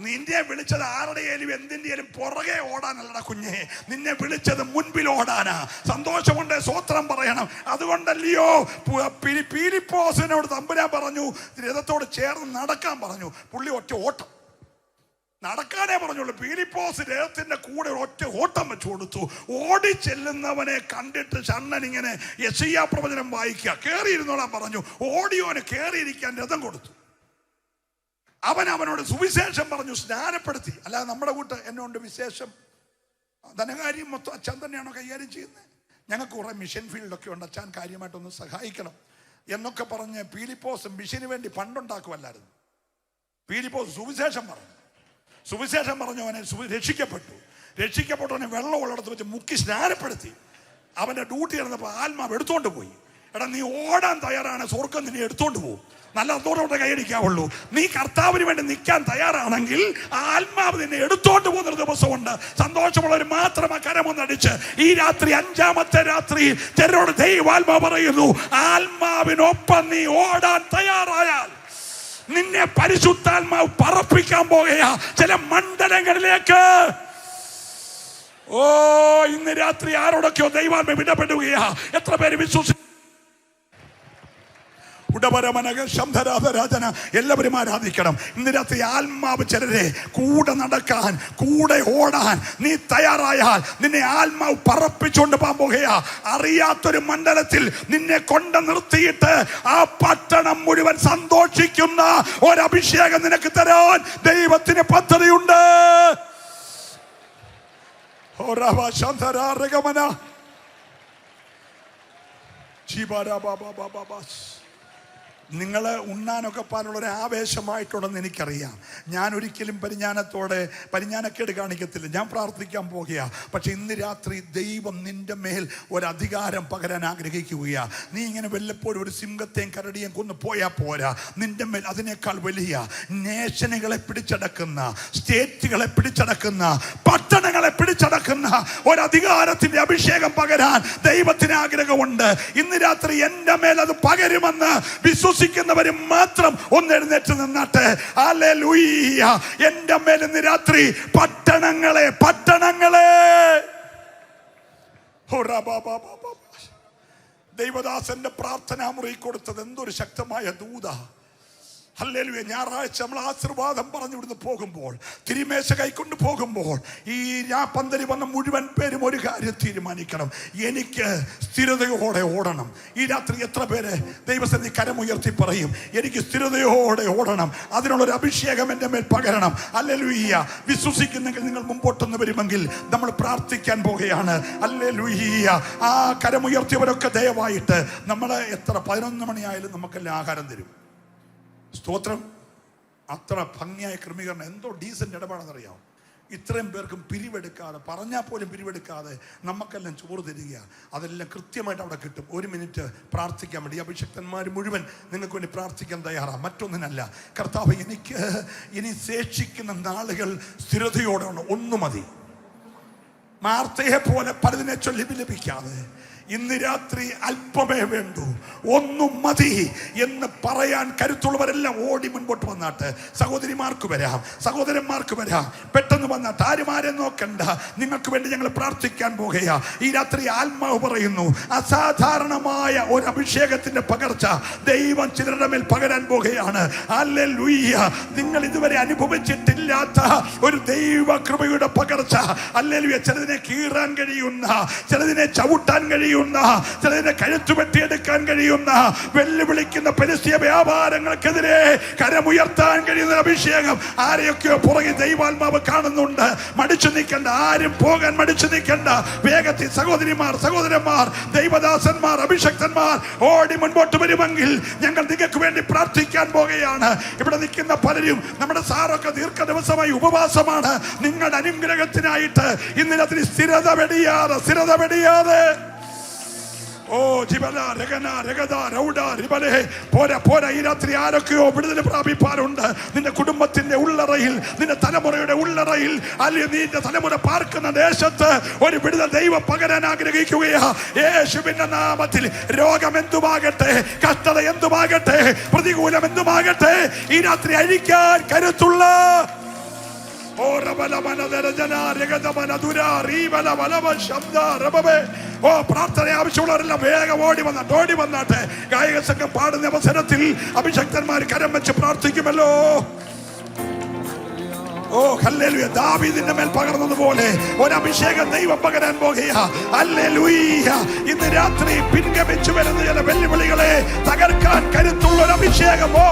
നിന്നെ വിളിച്ചത് ആരുടെയും എന്തിന്റെയും പുറകെ ഓടാനല്ലടാ കുഞ്ഞെ. നിന്നെ വിളിച്ചത് മുൻപിൽ ഓടാനാ. സന്തോഷമുണ്ട്. സ്തോത്രം പറയണം. അതുകൊണ്ടല്ലയോ ഫിലിപ്പോസിനോട് തമ്പുരാൻ പറഞ്ഞു രഥത്തോട് ചേർന്ന് നടക്കാൻ പറഞ്ഞു. പുള്ളി ഒറ്റ ഓട്ടം നടക്കാനേ പറഞ്ഞുള്ളൂ. ഫിലിപ്പോസ് രഥത്തിന്റെ കൂടെ ഒറ്റ ഓട്ടം വെച്ചു കൊടുത്തു. ഓടി ചെല്ലുന്നവനെ കണ്ടിട്ട് ഷണ്ണൻ ഇങ്ങനെ യെശയ്യാ പ്രവചനം വായിക്കുക. കേറിയിരുന്നോളാൻ പറഞ്ഞു. ഓടിയോന് കേറിയിരിക്കാൻ രഥം കൊടുത്തു. അവനോട് സുവിശേഷം പറഞ്ഞു, സ്നാനപ്പെടുത്തി. അല്ലാതെ നമ്മുടെ കൂട്ട് എന്നോണ്ട് വിശേഷം ധനകാര്യം മൊത്തം അച്ഛൻ തന്നെയാണോ കൈകാര്യം ചെയ്യുന്നത്? ഞങ്ങൾക്ക് കുറെ മിഷൻ ഫീൽഡൊക്കെ ഉണ്ട്, അച്ഛൻ കാര്യമായിട്ടൊന്ന് സഹായിക്കണം എന്നൊക്കെ പറഞ്ഞ് ഫിലിപ്പോസ് മിഷന് വേണ്ടി ഫണ്ടുണ്ടാക്കുമല്ലായിരുന്നു. ഫിലിപ്പോസ് സുവിശേഷം പറഞ്ഞു. സുവിശേഷം പറഞ്ഞു അവനെ രക്ഷിക്കപ്പെട്ടവനെ വെള്ളം ഉള്ളിടത്ത് വെച്ച് മുക്കി സ്നാനപ്പെടുത്തി. അവന്റെ ഡ്യൂട്ടി നടന്നപ്പോൾ ആത്മാവ് എടുത്തോണ്ട് പോയി. എടാ, നീ ഓടാൻ തയ്യാറാണ്, സ്വർഗം നിന്നെ എടുത്തോണ്ട് പോകും. നല്ല അതോടെ കൈയടിക്കാവുള്ളൂ. നീ കർത്താവിന് വേണ്ടി നിൽക്കാൻ തയ്യാറാണെങ്കിൽ ആത്മാവ് നിന്നെ എടുത്തോണ്ട് പോകുന്നൊരു ദിവസമുണ്ട്. സന്തോഷമുള്ളവർ മാത്രം ആ കരമൊന്നടിച്ച് ഈ രാത്രി 5ാമത്തെ രാത്രി ചിലരോട് ദൈവാത്മാവ് പറയുന്നു, ആത്മാവിനൊപ്പം നീ ഓടാൻ തയ്യാറായാൽ നിന്നെ പരിശുദ്ധാത്മാവ് പറപ്പിക്കാൻ പോകുകയാ ചില മണ്ഡലങ്ങളിലേക്ക്. ഓ, ഇന്ന് രാത്രി ആരോടൊക്കെയോ ദൈവാത്മാവ് ഇടപെടുകയാ. എത്ര പേര് വിശ്വസിക്കും? ഉടപരമനക ശംധരാധരാജന എല്ലാവരും ആരാധിക്കണം. ഇന്ന് രാത്രി ആത്മാവ് ചിലരെ കൂടെ നടക്കാൻ, കൂടെ ഓടാൻ നീ തയ്യാറായാൽ നിന്നെ ആത്മാവ് പറപ്പിച്ചുകൊണ്ട് പോകാൻ പോകുകയാ. അറിയാത്തൊരു മണ്ഡലത്തിൽ നിന്നെ കൊണ്ട് നിർത്തിയിട്ട് ആ പട്ടണം മുഴുവൻ സന്തോഷിക്കുന്ന ഒരഭിഷേകം നിനക്ക് തരാൻ ദൈവത്തിന് പദ്ധതിയുണ്ട്. നിങ്ങൾ ഉണ്ണാനൊക്കെ പാലുള്ളൊരു ആവേശമായിട്ടുണ്ടെന്ന് എനിക്കറിയാം. ഞാൻ ഒരിക്കലും പരിജ്ഞാനക്കേട് കാണിക്കത്തില്ല. ഞാൻ പ്രാർത്ഥിക്കാൻ പോകുകയാണ്. പക്ഷെ ഇന്ന് രാത്രി ദൈവം നിന്റെ മേൽ ഒരധികാരം പകരാൻ ആഗ്രഹിക്കുകയാണ്. നീ ഇങ്ങനെ വല്ലപ്പോഴും ഒരു സിംഹത്തെയും കരടിയും കൊന്നു പോയാൽ പോരാ. നിന്റെ മേൽ അതിനേക്കാൾ വലിയ നേഷനുകളെ പിടിച്ചടക്കുന്ന, സ്റ്റേറ്റുകളെ പിടിച്ചടക്കുന്ന, പട്ടണങ്ങളെ പിടിച്ചടക്കുന്ന ഒരധികാരത്തിന്റെ അഭിഷേകം പകരാൻ ദൈവത്തിന് ആഗ്രഹമുണ്ട്. ഇന്ന് രാത്രി എൻ്റെ മേൽ അത് പകരുമെന്ന് വിശ്വസിക്കുന്നവരും മാത്രം ഒന്ന് എഴുന്നേറ്റ് നിന്നാട്ടെ. ഹല്ലേലൂയ. എൻ്റെ മേൽ ഇന്ന് രാത്രി പട്ടണങ്ങളെ ദൈവദാസന്റെ പ്രാർത്ഥനാ മുറി കൊടുത്തത് എന്തൊരു ശക്തമായ ദൂത. ഹല്ലേലൂയ. ഞായറാഴ്ച നമ്മൾ ആശീർവാദം പറഞ്ഞു ഇവിടുന്ന് പോകുമ്പോൾ, തിരുമേശ കൈക്കൊണ്ട് പോകുമ്പോൾ, ഈ പന്തലി വന്ന മുഴുവൻ പേരും ഒരു കാര്യം തീരുമാനിക്കണം: എനിക്ക് സ്ഥിരതയോടെ ഓടണം. ഈ രാത്രി എത്ര പേര് ദൈവസന്നിധി കരമുയർത്തി പറയും, എനിക്ക് സ്ഥിരതയോടെ ഓടണം, അതിനുള്ളൊരു അഭിഷേകം എൻ്റെ മേൽ പകരണം? ഹല്ലേലൂയ. വിശ്വസിക്കുന്നെങ്കിൽ നിങ്ങൾ മുമ്പോട്ടൊന്ന് വരുമെങ്കിൽ നമ്മൾ പ്രാർത്ഥിക്കാൻ പോകുകയാണ്. ഹല്ലേലൂയ. ആ കരമുയർത്തിയവരൊക്കെ ദയവായിട്ട് നമ്മൾ എത്ര 11 മണിയായാലും നമുക്കെല്ലാം ആഹാരം തരും. സ്തോത്രം. അത്ര ഭംഗിയായ ക്രമീകരണം, എന്തോ ഡീസന്റ് ഇടപാടെന്നറിയാം. ഇത്രയും പേർക്കും പിരിവെടുക്കാതെ, പറഞ്ഞാൽ പോലും പിരിവെടുക്കാതെ നമുക്കെല്ലാം ചോറ് തരിക. അതെല്ലാം കൃത്യമായിട്ട് അവിടെ കിട്ടും. 1 മിനിറ്റ് പ്രാർത്ഥിക്കാൻ വേണ്ടി അഭിഷക്തന്മാർ മുഴുവൻ നിങ്ങൾക്ക് വേണ്ടി പ്രാർത്ഥിക്കാൻ തയ്യാറാണ്. മറ്റൊന്നിനല്ല. കർത്താവ്, എനിക്ക് ഇനി ശേഷിക്കുന്ന നാളുകൾ സ്ഥിരതയോടെ ഒന്നു മതി. മാർത്തയെ പോലെ പലതിനെ ചൊല്ലി വിലപിക്കാതെ ഇന്ന് രാത്രി അല്പമേ വേണ്ടൂ, ഒന്നും മതി എന്ന് പറയാൻ കരുത്തുള്ളവരെല്ലാം ഓടി മുൻപോട്ട് വന്നാട്ട്. സഹോദരിമാർക്ക് വരാം, സഹോദരന്മാർക്ക് വരാം. പെട്ടെന്ന് വന്നാട്ട്. ആരും നോക്കണ്ട. നിങ്ങൾക്ക് വേണ്ടി ഞങ്ങൾ പ്രാർത്ഥിക്കാൻ പോകുകയാ. ഈ രാത്രി ആത്മാവ് പറയുന്നു, അസാധാരണമായ ഒരു അഭിഷേകത്തിന്റെ പകർച്ച ദൈവം ചിലരുടെ മേൽ പകരാൻ പോകുകയാണ്. ഹല്ലേലൂയ. നിങ്ങൾ ഇതുവരെ അനുഭവിച്ചിട്ടില്ലാത്ത ഒരു ദൈവ കൃപയുടെ പകർച്ച. ഹല്ലേലൂയ. ചിലതിനെ കീറാൻ കഴിയുന്ന, ചിലതിനെ ചവിട്ടാൻ കഴിയുന്ന, ചിലതിനെ കഴുത്തു വെട്ടിയെടുക്കാൻ കഴിയുന്ന, വെല്ലുവിളിക്കുന്ന പെരിസ്ത്യ വ്യാപാരങ്ങൾക്കെതിരെ കരമുയർത്താൻ കഴിയുന്ന അഭിഷേകം ആരെയൊക്കെയോ പുറകെ ദൈവാത്മാവ് കാണുന്നുണ്ട്. മടിച്ചു നിൽക്കണ്ട. ആരും പോകാൻ മടിച്ചു നിൽക്കണ്ട. വേഗത്തിൽ സഹോദരിമാർ, സഹോദരന്മാർ, ദൈവദാസന്മാർ, അഭിഷക്തന്മാർ ഓടി മുൻപോട്ട് വരുമെങ്കിൽ ഞങ്ങൾ നിങ്ങൾക്ക് വേണ്ടി പ്രാർത്ഥിക്കാൻ പോകുകയാണ്. ഇവിടെ നിൽക്കുന്ന പലരും, നമ്മുടെ സാറൊക്കെ ദീർഘ ദിവസമായി ഉപവാസമാണ്. നിങ്ങളുടെ അനുഗ്രഹത്തിനായിട്ട് ഇന്നലെ സ്ഥിരത വെടിയാതെ ഓ ജിബല രഗന രഗദ രൗഡ റിബലേ പോരാ. ഈ രാത്രി ആരൊക്കെയോ വിടുതൽ പ്രാപിപ്പാറുണ്ട്. നിന്റെ കുടുംബത്തിന്റെ ഉള്ളറയിൽ, നിന്റെ തലമുറയുടെ ഉള്ളറയിൽ, അല്ലെങ്കിൽ നിന്റെ തലമുറ പാർക്കുന്ന ദേശത്ത് ഒരു വിടുതൽ ദൈവം പകരാൻ ആഗ്രഹിക്കുകയാ. യേശുവിന്റെ നാമത്തിൽ രോഗം എന്തുമാകട്ടെ, കഷ്ടത എന്തുമാകട്ടെ, പ്രതികൂലം എന്തുമാകട്ടെ, ഈ രാത്രി അഴിക്കാൻ കരുത്തുള്ള പ്രാർത്ഥന ആവശ്യമുള്ളവരെല്ലാം വേഗം ഓടി വന്നാട്ടെ. ഗായക സംഘം പാടുന്ന അവസരത്തിൽ അഭിഷക്തന്മാർ കരം വെച്ച് പ്രാർത്ഥിക്കുമല്ലോ. ഓ ഹല്ലേലൂയ. ദാവീദിന്റെ മേൽ പകർന്നതുപോലെ ഒരു അഭിഷേകം ദൈവം പകരാൻ പോകുകയാ. ഹല്ലേലൂയ. ഇന്ന് രാത്രി പിൻഗമിച്ചു വരുന്ന ചില വെല്ലുവിളികളെ തകർക്കാൻ കരുത്തുള്ള ഒരു അഭിഷേകമോ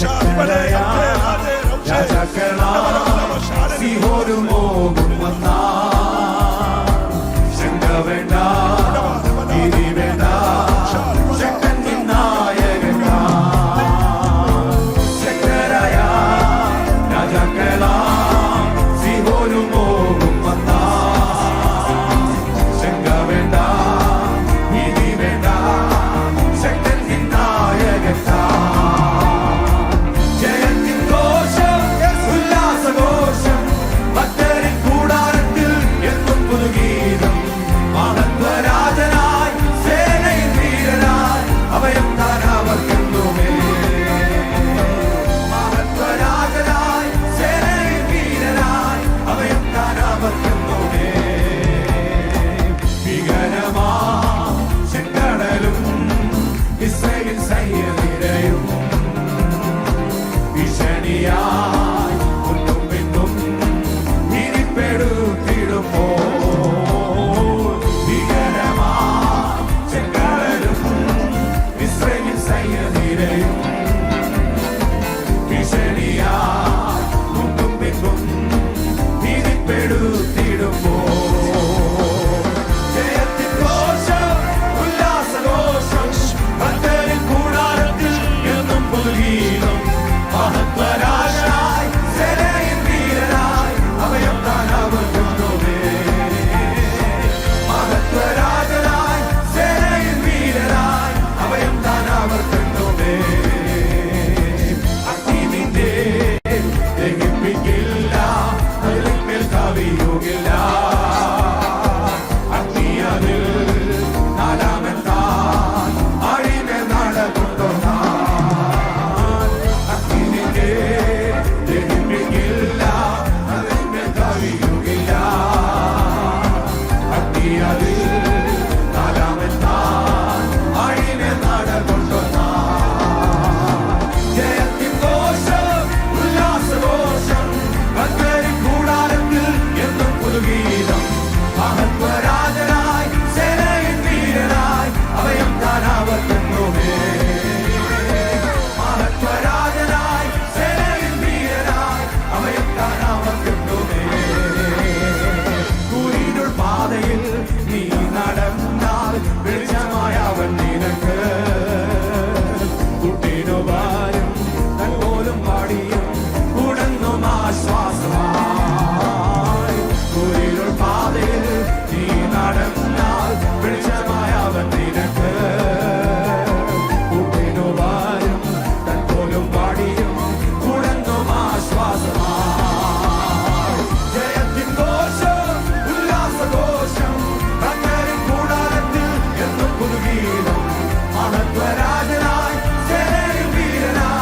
ശക്തൻ കൂട്ടിനുവാരും തൻപോലും പാടിയും ഉടന്നും ആശ്വാസമായി കുരിരുൾ പാതയിൽ നീ നടന്നാൽ വെളിച്ചമായ അവൻ നിനക്ക് കൂട്ടിനുവാരും തൻപോലും പാടിയും ഉടന്നും ആശ്വാസമായി ജയത്തിൻ ഘോഷം ഉല്ലാസഘോഷം ഭക്തരിൻ കൂടാരത്തിൽ എന്നും പുതുഗീതം മഹത്വരാജനായി സേനയിൽ വീരനായി